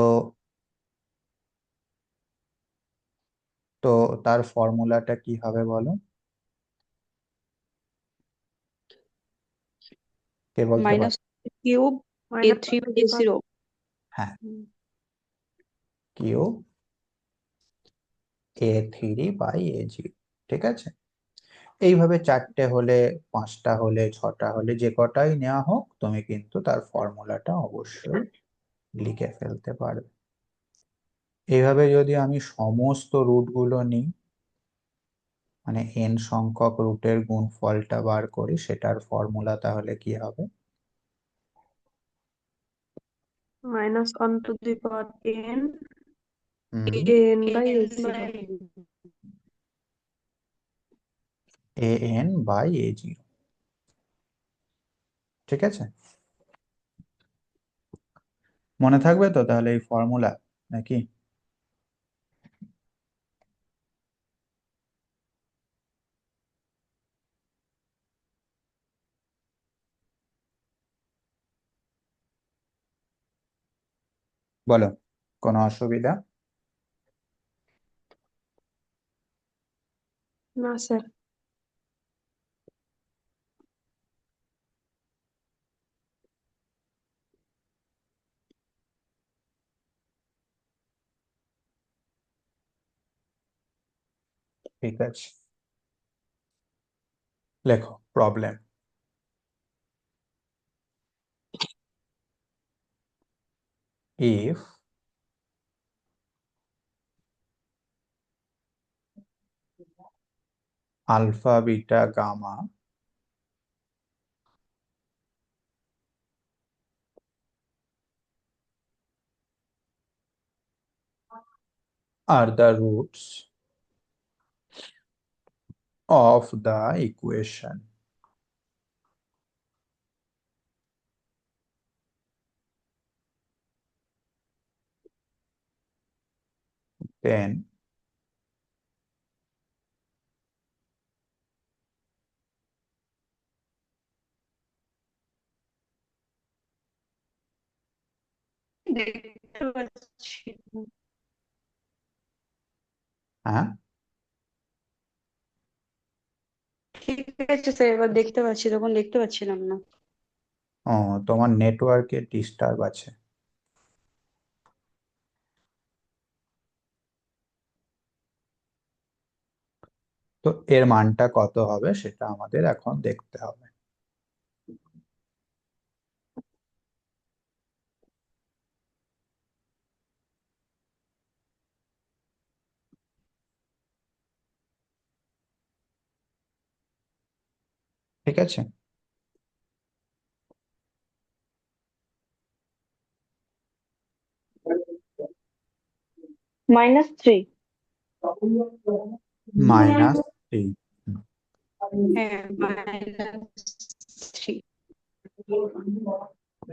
তো তার ফর্মুলাটা কি হবে বলো? কে বলতে পারো? Minus cube A3/A0। হ্যাঁ, কিউব A3/A0, ঠিক আছে? এইভাবে চারটে হলে, পাঁচটা হলে, ছটা হলে, যে কটাই নেওয়া হোক, তুমি কিন্তু তার ফর্মুলাটা অবশ্যই লিখে ফেলতে পারবে। এইভাবে যদি আমি সমস্ত রুটগুলো নিই, মানে n সংখ্যক রুটের গুণফলটা বার করি, সেটার ফর্মুলা তাহলে কি হবে? -1 হুম, an/A0। an/A0, ঠিক আছে? মনে থাকবে তো তাহলে এই ফর্মুলা, নাকি? বলো, কোনো অসুবিধা? না স্যার। ঠিক আছে, লেখো problem. if alpha beta gamma are the roots of the equation. Then দেখতে পাচ্ছি না। হ্যাঁ, ঠিক আছে স্যার, এবার দেখতে পাচ্ছি, তখন দেখতে পাচ্ছিলাম না। ও তোমার নেটওয়ার্কের ডিস্টার্ব আছে। তো এর মানটা কত হবে সেটা আমাদের এখন দেখতে হবে। ঠিক আছে, -3। -3। হ্যাঁ, -3।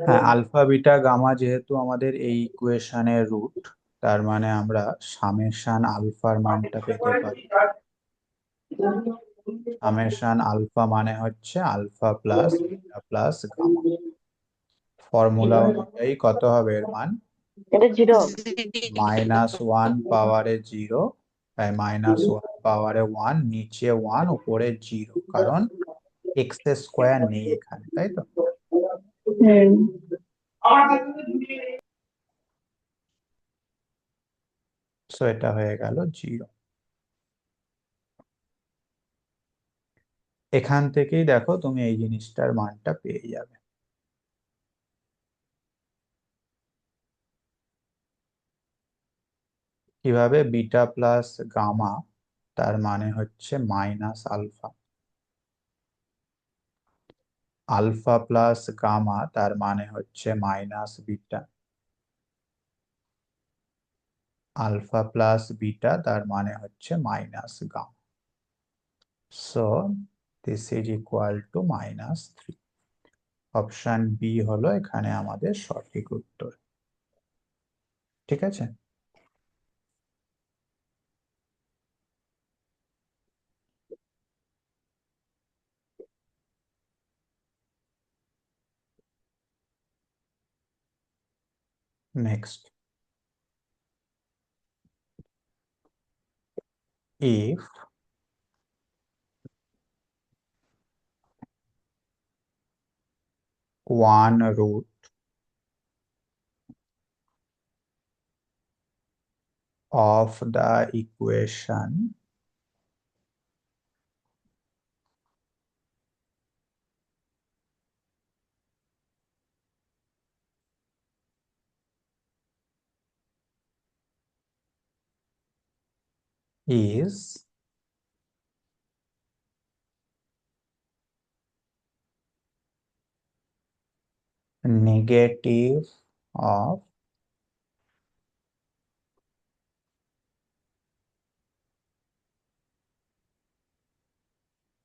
হ্যাঁ, আলফা বিটা গামা যেহেতু আমাদের এই ইকুয়েশনের রুট, তার মানে আমরা সামেশন আলফার মানটা পেতে পারি। সামেশন আলফা মানে হচ্ছে alpha plus beta plus gamma. Formula অনুযায়ী কত হবে এর মান? এটা 0 হবে। -1 পাওয়ারে 0, তাই -1 পাওয়ারে 1, নিচে 1 উপরে 0, কারণ এক্স স্কোয়ার নেই এখানে, তাই তো? হুম। সো এটা হয়ে গেল 0। এখান থেকেই দেখো তুমি এই জিনিসটার মানটা পেয়ে যাবে। কিভাবে? বিটা প্লাস গামা তার মানে হচ্ছে minus alpha, alpha plus gamma তার মানে হচ্ছে minus beta, alpha plus beta তার মানে হচ্ছে minus gamma. So this is equal to -3। Option B হলো এখানে আমাদের সঠিক উত্তর। ঠিক আছে, next. if one root of the equation is negative of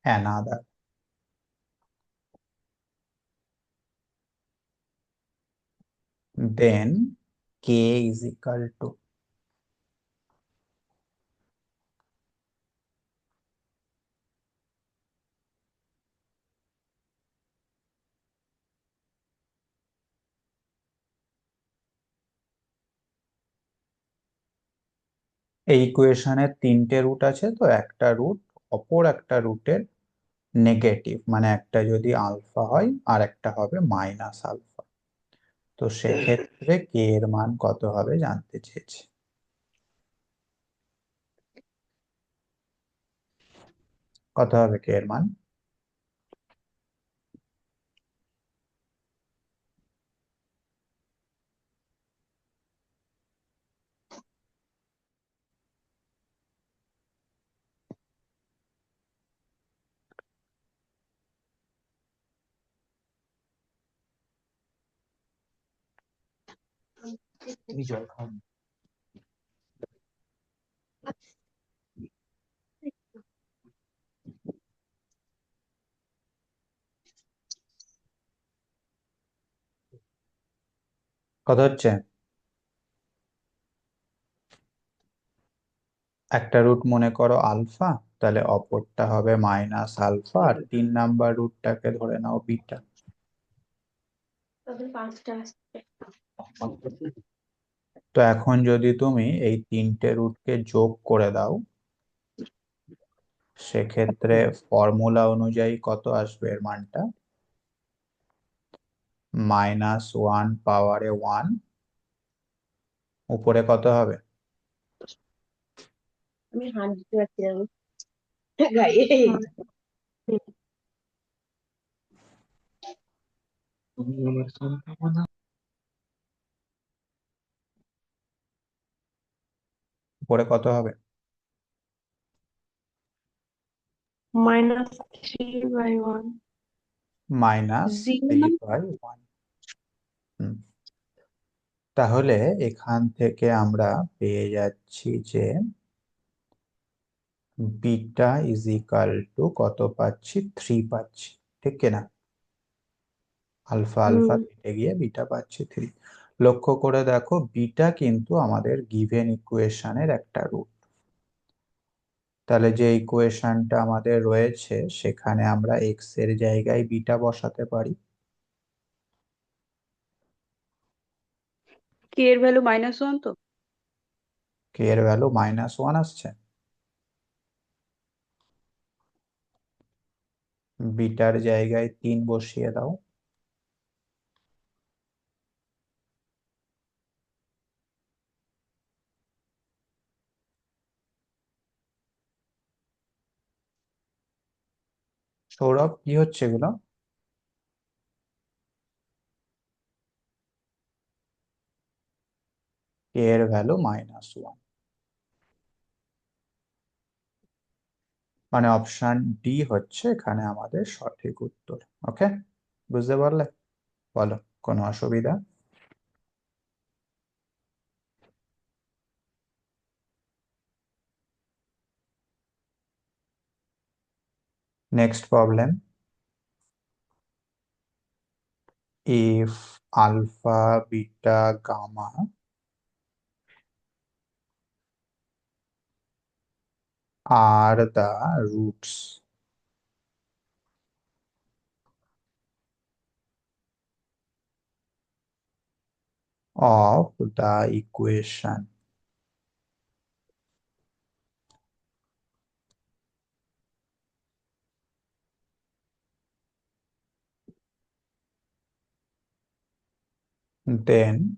another, then k is equal to এই ইকুয়েশনের তিনটে রুট আছে, তো একটা রুট অপর একটা রুটের নেগেটিভ, মানে একটা যদি আলফা হয় আর একটা হবে মাইনাস আলফা। তো সেক্ষেত্রে কে এর মান কত হবে জানতে চেয়েছে। কত হবে কে এর মান? জল খাও। কত হচ্ছে? একটা রুট মনে করো আলফা, তাহলে অপরটা হবে মাইনাস আলফা, আর 3 নাম্বার রুটটাকে ধরে নাও বিটা। তাদের 5টা আসছে। তো এখন যদি তুমি এই 3টে রুটকে যোগ করে দাও, সেক্ষেত্রে ফর্মুলা অনুযায়ী কত আসবে এর মানটা? -1 পাওয়ারে 1, উপরে কত হবে? আমি হাঁটতে পারছি না গায়ে। উপরে কত হবে? -3/1 0 না? -3/1। তাহলে এখান থেকে আমরা পেয়ে যাচ্ছি যে বিটা ইজ ইকাল টু কত পাচ্ছি? 3 পাচ্ছি, ঠিক কিনা? আলফা আলফা কেটে গিয়ে বিটা পাচ্ছি 3। লক্ষ্য করে দেখো, বিটা কিন্তু আমাদের গিভেন ইকুয়েশনের একটা রুট। তাহলে যে ইকুয়েশনটা আমাদের রয়েছে সেখানে আমরা এক্স এর জায়গায় বিটা বসাতে পারি। কে এর ভ্যালু -1 তো? কে এর ভ্যালু -1 আসছে। বিটার জায়গায় 3 বসিয়ে দাও। সৌরভ, কি হচ্ছে এগুলো? কে এর ভ্যালু -1, মানে অপশন ডি হচ্ছে এখানে আমাদের সঠিক উত্তর। ওকে, বুঝতে পারলে? বলো, কোনো অসুবিধা? Next problem. If alpha, beta, gamma are the roots of the equation, then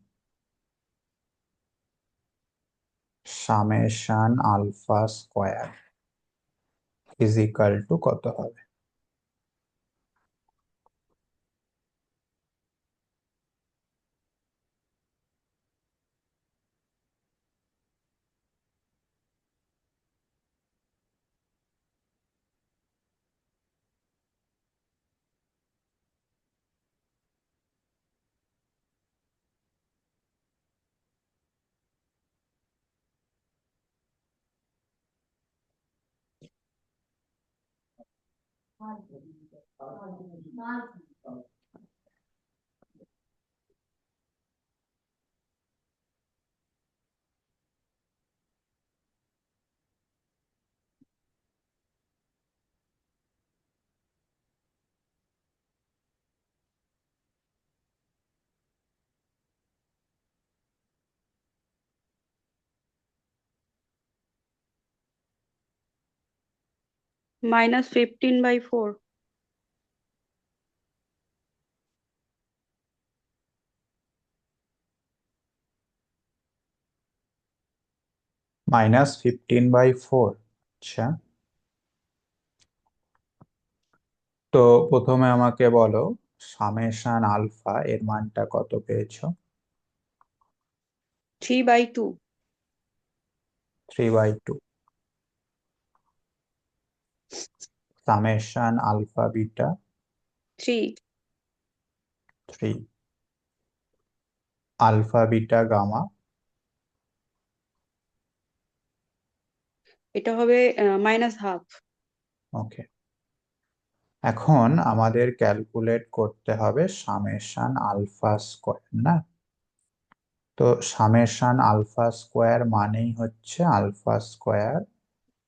summation alpha square is equal to কত হবে? -15/4। -15/4। আচ্ছা, তো প্রথমে আমাকে বলো সামেশন আলফা এর মানটা কত পেয়েছো? 3/2। 3/2। Summation alpha beta 3। 3। Alpha beta gamma এটা হবে -1/2। ওকে। এখন আমাদের ক্যালকুলেট করতে হবে সামেশন আলফা স্কয়ার, না? তো সামেশন আলফা স্কোয়ার মানেই হচ্ছে আলফা স্কোয়ার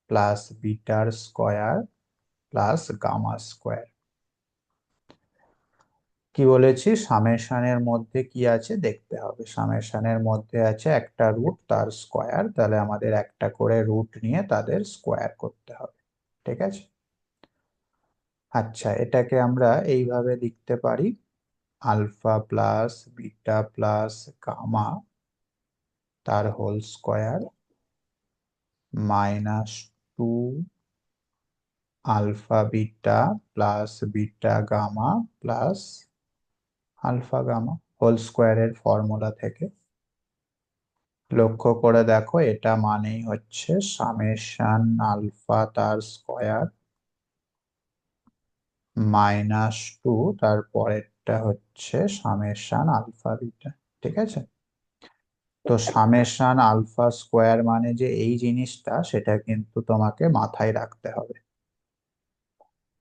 প্লাস বিটার স্কোয়ার প্লাস গামা স্কোয়ার। কি বলেছি, সামেশনের মধ্যে কি আছে দেখতে হবে। সামেশনের মধ্যে আছে একটা রুট তার স্কোয়ার, তাহলে আমাদের একটা করে রুট নিয়ে তাদের স্কোয়ার করতে হবে। ঠিক আছে। আচ্ছা, এটাকে আমরা এইভাবে লিখতে পারি, alpha plus beta plus gamma তার whole square minus 2 alpha beta plus beta gamma plus alpha gamma whole স্কোয়ারের ফর্মুলা থেকে। লক্ষ্য করে দেখো, এটা মানেই হচ্ছে সামেশন আলফা তার স্কোয়ার মাইনাস 2, তারপরেরটা হচ্ছে সামেশন আলফা বিটা। ঠিক আছে। তো সামেশন আলফা স্কোয়ার মানে যে এই জিনিসটা, সেটা কিন্তু তোমাকে মাথায় রাখতে হবে।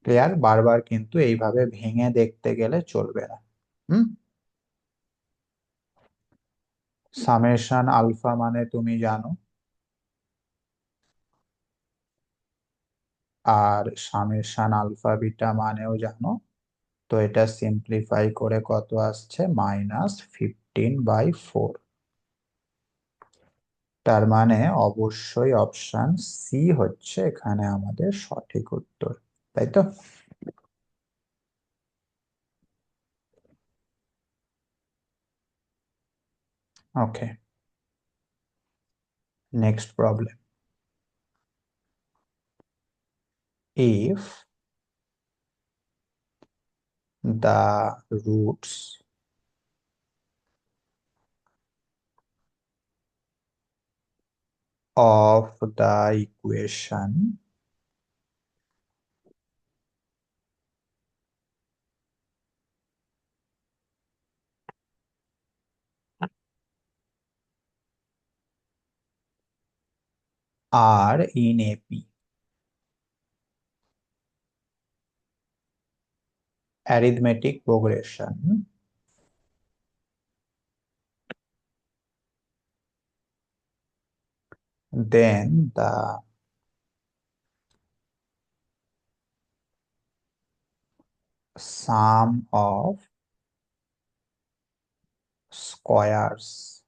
ক্লিয়ার? বারবার কিন্তু এইভাবে ভেঙে দেখতে গেলে চলবে না। হুম। সামেশন আলফা মানে তুমি জানো, আর সামেশন আলফা বিটা মানেও জানো। তো এটা সিম্পলিফাই করে কত আসছে, -15/4। তার মানে অবশ্যই অপশন সি হচ্ছে এখানে আমাদের সঠিক উত্তর, তাই তো? Okay, next problem. If the roots of the equation are in AP, arithmetic progression, then the sum of squares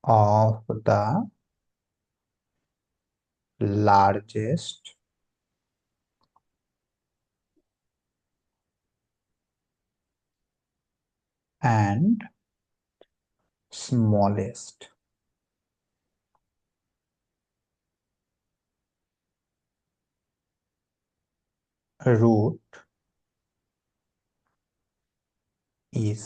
of the largest and smallest root is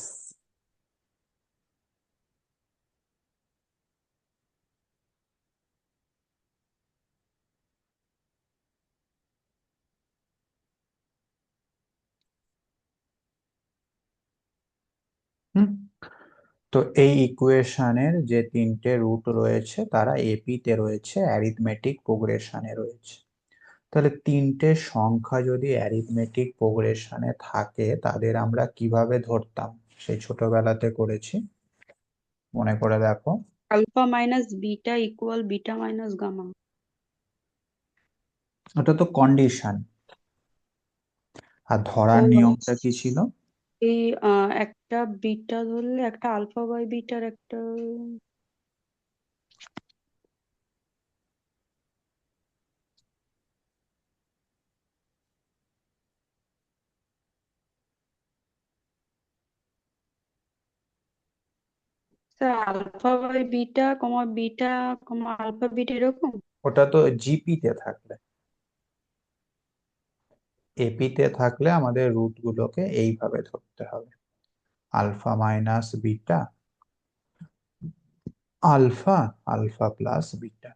হুম। তো এই ইকুয়েশনের যে তিনটে রুট রয়েছে তারা এপি তে রয়েছে, অ্যারিথমেটিক প্রোগ্রেশনে রয়েছে। তাহলে তিনটে সংখ্যা যদি অ্যারিথমেটিক প্রোগ্রেশনে থাকে, তাদের আমরা কিভাবে ধরতাম, সেই ছোটবেলাতে করেছি, মনে করে দেখো। Alpha minus beta equal beta minus gamma. ওটা তো কন্ডিশন। আর ও ধরার মানে নিয়মটা কি ছিল? এই একটা বিটা ধরলে একটা আলফা বাই বিটার একটা alpha by beta comma beta comma alpha beta এরকম। ওটা তো জিপি তে থাকলে, এপি তে থাকলে আমাদের রুট গুলোকে এইভাবে ধরতে হবে, alpha minus beta, alpha, alpha plus beta.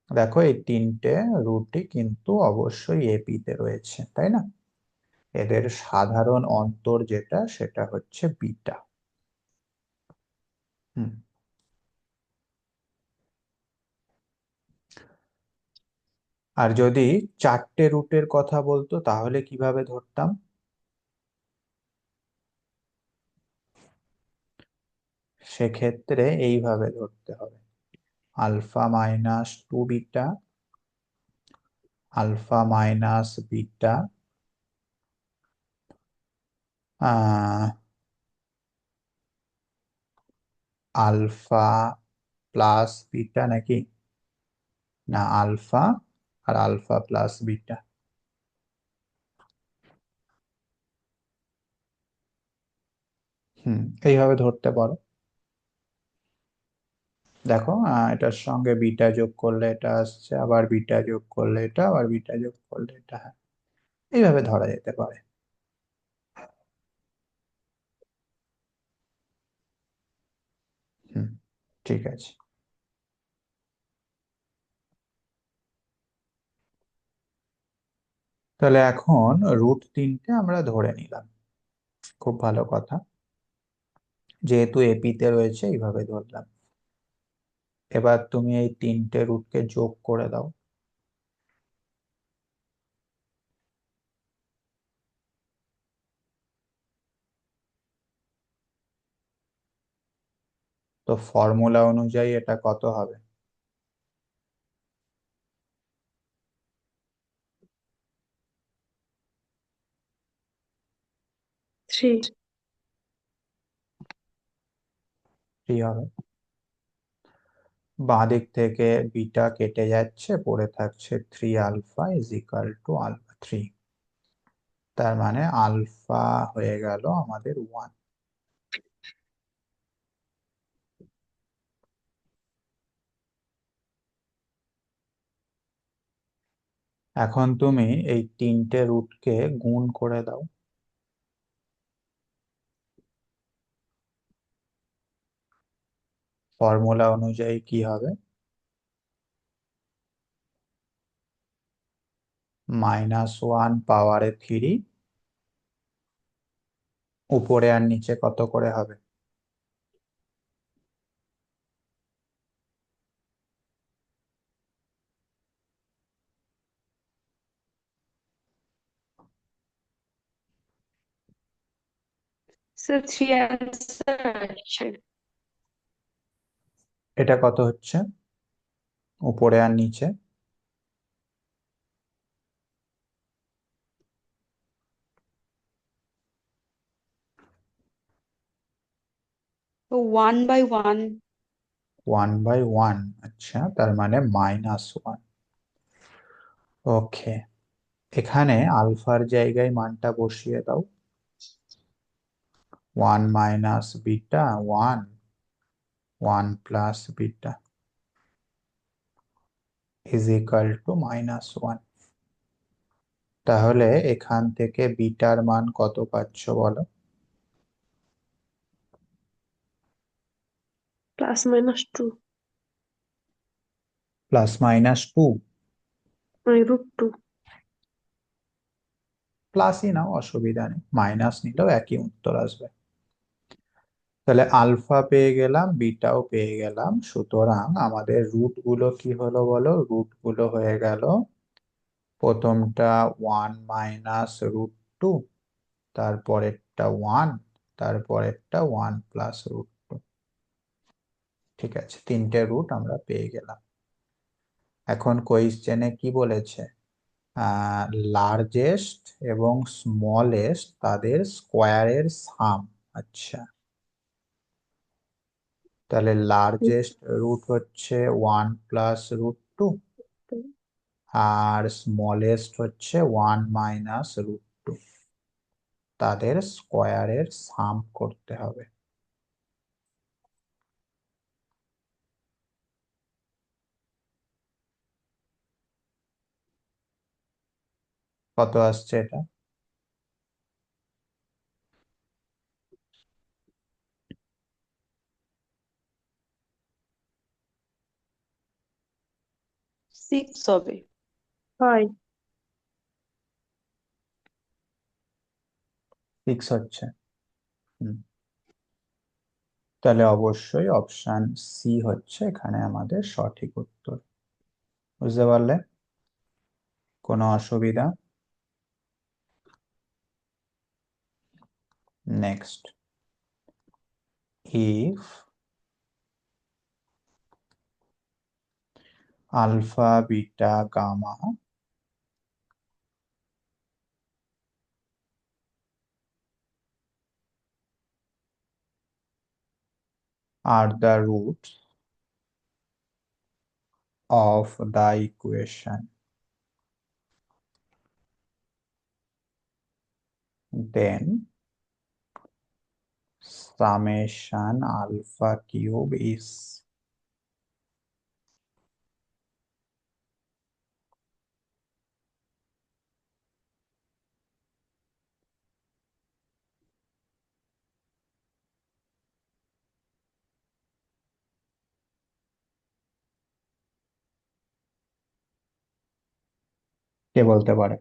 দেখো, এই তিনটে রুটই কিন্তু অবশ্যই এপি তে রয়েছে, তাই না? এদের সাধারণ অন্তর যেটা, সেটা হচ্ছে বিটা। হুম। আর যদি 4টে রুটের কথা বলতো তাহলে কিভাবে ধরতাম? সেক্ষেত্রে এইভাবে ধরতে হবে, alpha minus 2 beta, alpha minus beta, alpha plus beta, নাকি না আলফা আর আলফা প্লাস বিটা। এইভাবে ধরতে পারো। দেখো এটার সঙ্গে বিটা যোগ করলে এটা আসছে, আবার বিটা যোগ করলে এটা, আবার বিটা যোগ করলে এটা, হ্যাঁ এইভাবে ধরা যেতে পারে। হুম, ঠিক আছে। তাহলে এখন √3 আমরা ধরে নিলাম, খুব ভালো কথা, যেহেতু এপিতে রয়েছে এইভাবে ধরলাম। এবার তুমি এই 3টে রুটকে যোগ করে দাও। তো ফর্মুলা অনুযায়ী এটা কত হবে? 3। 3 হবে। বাঁ দিক থেকে বিটা কেটে যাচ্ছে, পড়ে থাকছে 3α = α3। তার মানে আলফা হয়ে গেল আমাদের 1। এখন তুমি এই 3টে রুটকে গুণ করে দাও। ফর্মুলা অনুযায়ী কি হবে? -1 পাওয়ারে 3, উপরে আর নিচে কত করে হবে? স্যার 3 অ্যান্সার আছে। এটা কত হচ্ছে উপরে আর নিচে? তো 1/1। 1/1, আচ্ছা, তার মানে -1। ওকে, এখানে আলফার জায়গায় মানটা বসিয়ে দাও। 1 মাইনাস বিটা 1, 1 প্লাস বিটা = -1। তাহলে এখান থেকে বিটার মান কত পাচ্ছ বলো? +-2 +-2। √2। প্লাসই নাও, অসুবিধা নেই, মাইনাস নিলেও একই উত্তর আসবে। তাহলে আলফা পেয়ে গেলাম, বিটাও পেয়ে গেলাম, সুতরাং আমাদের রুট গুলো কি হলো বলো? রুট গুলো হয়ে গেল, প্রথমটা 1 মাইনাস √2, তারপরেরটা 1, তারপরেরটা 1 প্লাস √2। ঠিক আছে, 3টে রুট আমরা পেয়ে গেলাম। এখন কোয়েশ্চেনে কি বলেছে? লার্জেস্ট এবং স্মলেস্ট তাদের স্কোয়ারের সাম। আচ্ছা, তাহলে লার্জেস্ট রুট হচ্ছে 1 প্লাস √2, আর স্মলেস্ট হচ্ছে 1 মাইনাস √2। তাদের স্কোয়ারের সাম করতে হবে। কত আসছে এটা? 6 হবে। 5 6 হচ্ছে। হুম, তাহলে অবশ্যই অপশন সি হচ্ছে এখানে আমাদের সঠিক উত্তর। বুঝতে পারলে? কোনো অসুবিধা? Next, if alpha beta gamma are the roots of the equation, then summation alpha cube is কে বলতে পারে?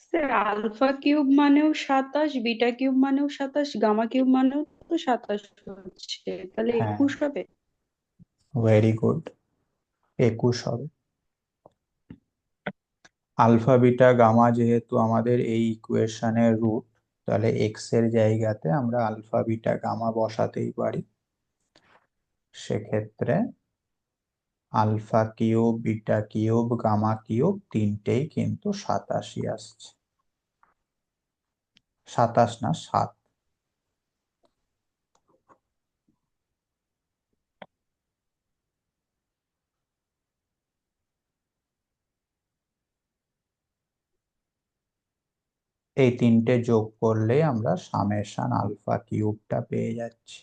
স্যার আলফা কিউব মানেও 27, বিটা কিউব মানেও 27, গামা কিউব মানেও তো 27 হচ্ছে, তাহলে হ্যাঁ, 21 হবে। ভেরি গুড, 21 হবে। আলফা বিটা গামা যেহেতু আমাদের এই ইকুয়েশনের রুট, তাহলে এক্স এর জায়গাতে আমরা আলফা বিটা গামা বসাতেই পারি। সেক্ষেত্রে alpha cube, beta cube, gamma cube তিনটেই কিন্তু 87 আসছে। 27 না, 7। এই তিনটে যোগ করলে আমরা সামেশন আলফা কিউবটা পেয়ে যাচ্ছি,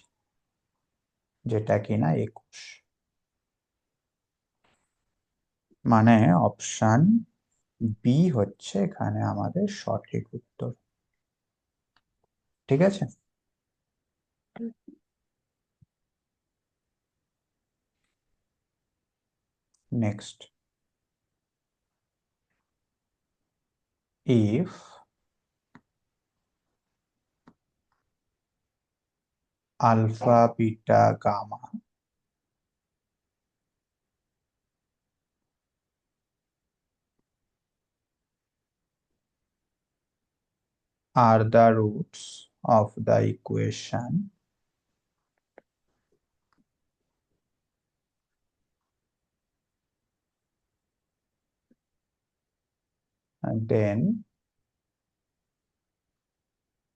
যেটা কিনা 21। মানে অপশন বি হচ্ছে এখানে আমাদের সঠিক উত্তর। ঠিক আছে, next, if alpha beta gamma are the roots of the equation, and then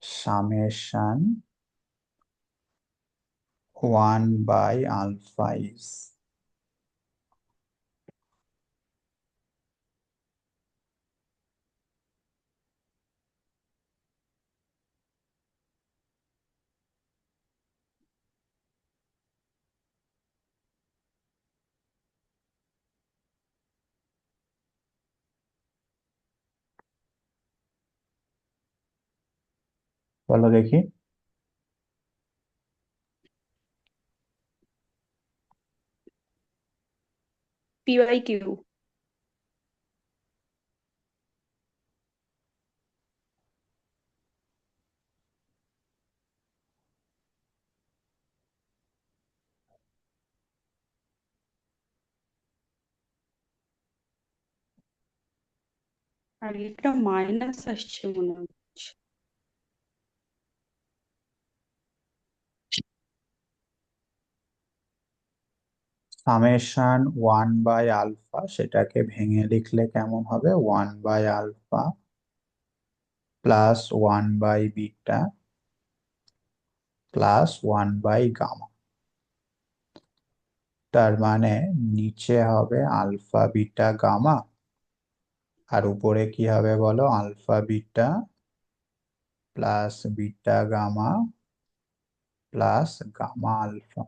summation 1 by alpha is বলো দেখি। P by Q. আর একটা মাইনাস আসছে মনে হচ্ছে। সামেশন 1 বাই আলফা, সেটাকে ভেঙে লিখলে কেমন হবে? 1 by alpha plus 1 by beta plus 1 by gamma. তার মানে নিচে হবে আলফা বিটা গামা, আর উপরে কি হবে বলো? Alpha beta plus beta gamma plus gamma alpha.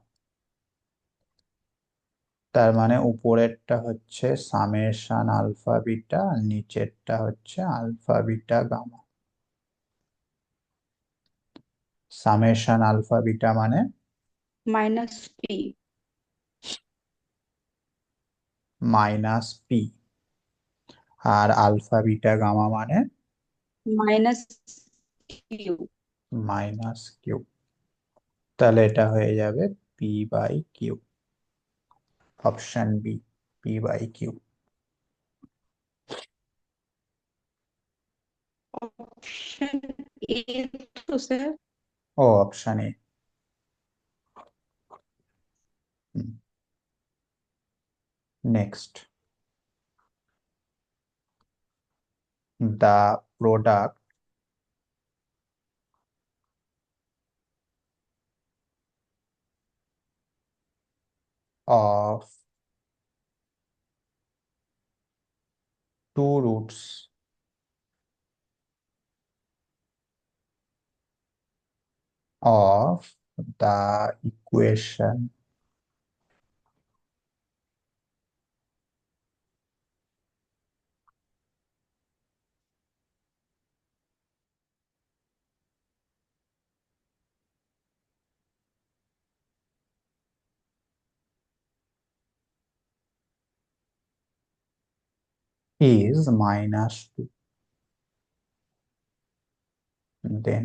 তার মানে উপরেরটা হচ্ছে সামেশন আলফা বিটা, আর নিচেরটা হচ্ছে alpha beta gamma. Summation alpha beta মানে মাইনাস পি। মাইনাস পি, আর আলফা বিটা গামা মানে মাইনাস কিউ। মাইনাস কিউ, তাহলে এটা হয়ে যাবে P by Q, option B, P by Q. Option A তো স্যার। ও, option A. Next, the product of two roots of the equation is minus 2, then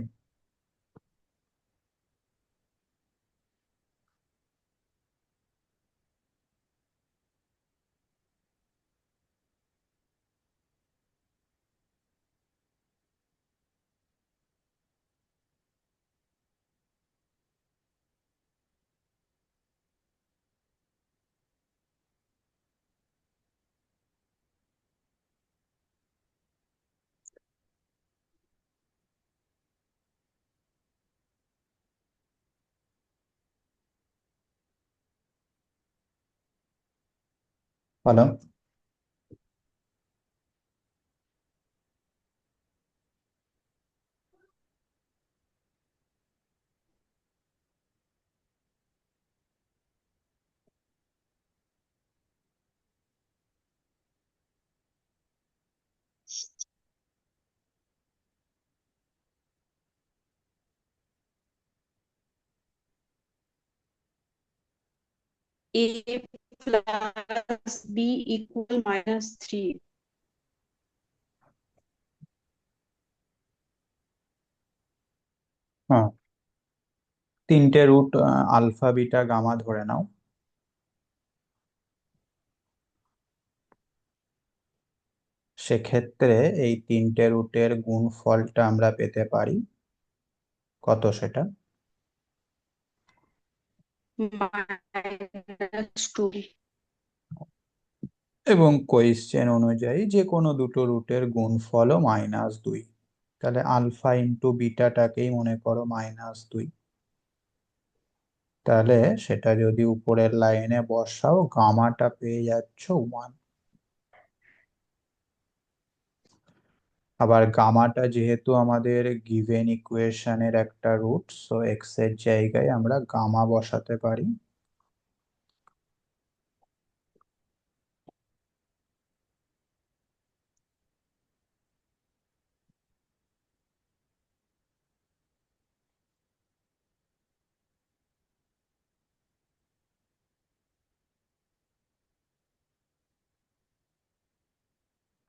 বলো। এ প্লাস বি ইকুয়াল -3। হ্যাঁ, তিনটে রুট আলফা বিটা গামা ধরে নাও। সেক্ষেত্রে এই তিনটে রুটের গুণফলটা আমরা পেতে পারি কত, সেটা -2। এবং কোয়েশ্চেন অনুযায়ী যে কোনো দুটো রুটের গুণফলও -2, তাহলে আলফা ইন্টু বিটাটাকেই মনে করো -2, তাহলে সেটা যদি উপরের লাইনে বসাও গামাটা পেয়ে যাচ্ছ 1। আবার গামাটা যেহেতু আমাদের গিভেন ইকুয়েশনের একটা রুট, সো এক্স এর জায়গায় আমরা গামা বসাতে পারি।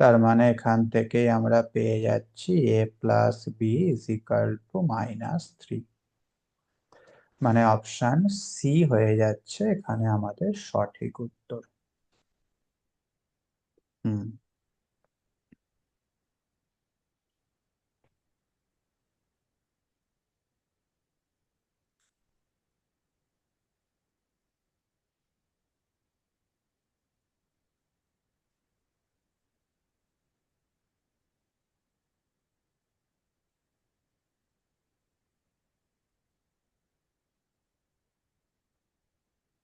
তার মানে এখান থেকেই আমরা পেয়ে যাচ্ছি A plus B is equal to -3, মানে অপশন সি হয়ে যাচ্ছে এখানে আমাদের সঠিক উত্তর। হুম।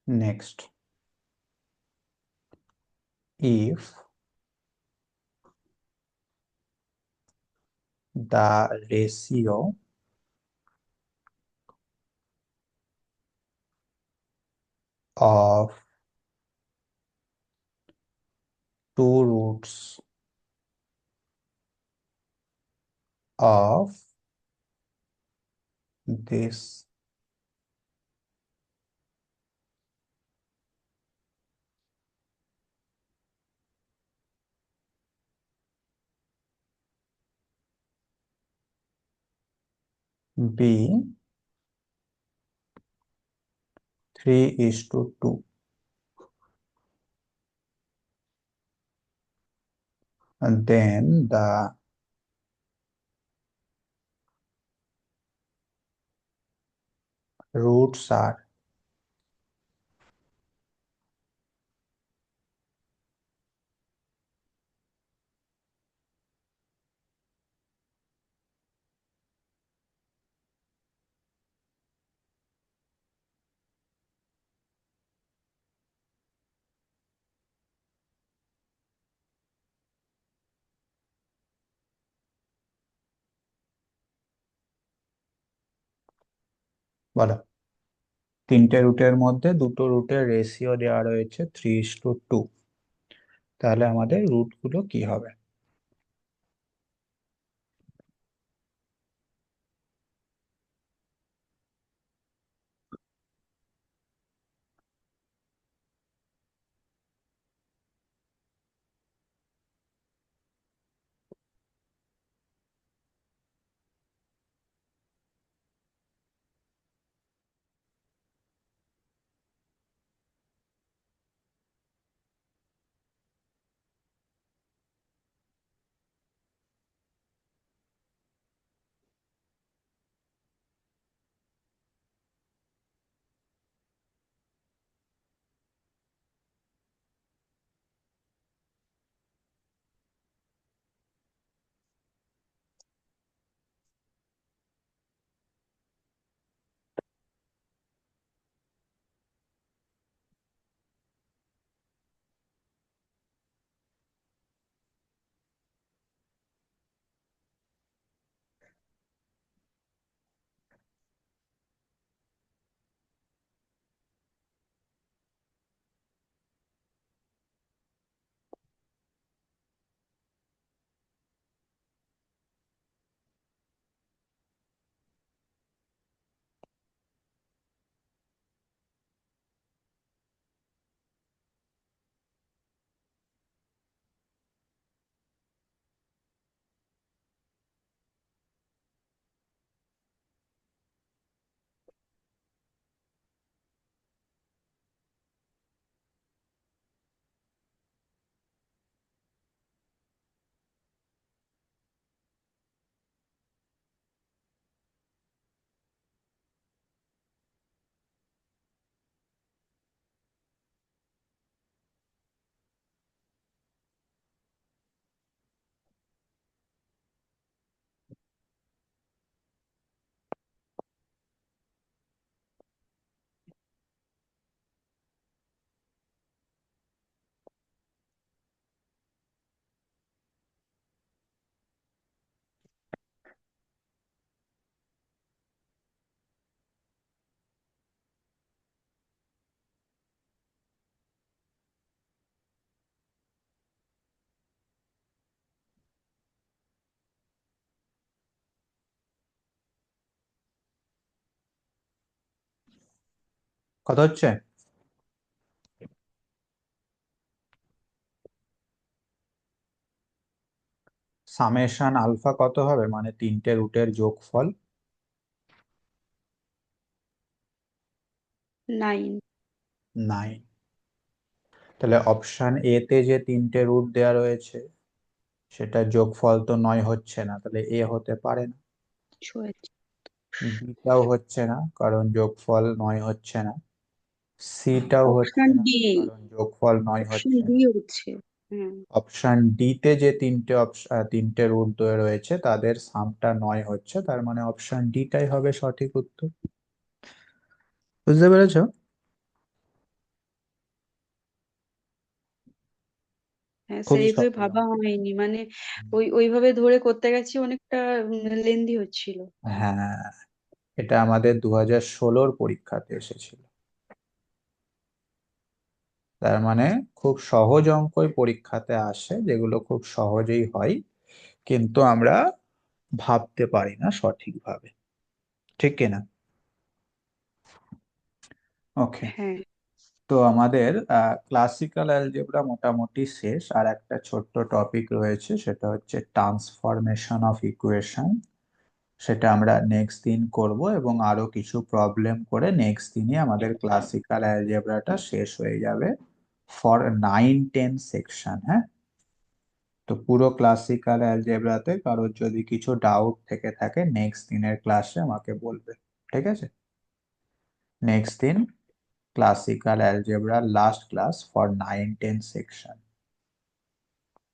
Next, if the ratio of two roots of this be 3:2, and then the roots are বলো, তিনটে রুটের মধ্যে দুটো রুটের রেশিও দেওয়া রয়েছে 3:2, তাহলে আমাদের রুট গুলো কি হবে? কত হচ্ছে? সামেশন আলফা কত হবে, মানে তিনটে রুটের যোগফল? 9। 9। তাহলে অপশন এ তে যে তিনটে রুট দেওয়া রয়েছে সেটা যোগফল তো 9 হচ্ছে না, তাহলে এ হতে পারে না। বিটাও হচ্ছে না, কারণ যোগফল 9 হচ্ছে না। সিটাও হচ্ছে অপশন না, ডি। কারণ যোগফল 9 অপশন হচ্ছে ডি না। হচ্ছে। হ্যাঁ। অপশন ডি তে যে তিনটে রুট রয়েছে তাদের সামটা 9 হচ্ছে, তার মানে অপশন ডি টাই হবে সঠিক উত্তর। বুঝতে পেরেছো? হ্যাঁ, খুবই সেইভাবে সহজ ভাবা অঙ্ক। হয়নি, মানে ওইভাবে ধরে করতে গেছি, অনেকটা লেন্দি হচ্ছিল। হ্যাঁ, এটা আমাদের 2016 পরীক্ষাতে এসেছিল। তার মানে খুব সহজ অঙ্কই পরীক্ষাতে আসে, যেগুলো খুব সহজেই হয়, কিন্তু আমরা ভাবতে পারি না সঠিকভাবে, ঠিক কিনা? ওকে, হ্যাঁ। তো আমাদের ক্লাসিক্যাল অ্যালজেব্রা মোটামুটি শেষ। আর একটা ছোট্ট টপিক রয়েছে, সেটা হচ্ছে ট্রান্সফরমেশন অফ ইকুয়েশন। সেটা আমরা নেক্সট দিন করব, এবং আরো কিছু প্রবলেম করে নেক্সট দিনই আমাদের ক্লাসিক্যাল অ্যালজেব্রাটা শেষ হয়ে যাবে ফর 9-10 সেকশন। হ্যাঁ, তো পুরো ক্লাসিক্যাল অ্যালজেব্রাতে কারোর যদি কিছু ডাউট থেকে থাকে নেক্সট দিনের ক্লাসে আমাকে বলবে। ঠিক আছে, নেক্সট দিন ক্লাসিক্যাল অ্যালজেব্রার লাস্ট ক্লাস ফর 9-10 সেকশন।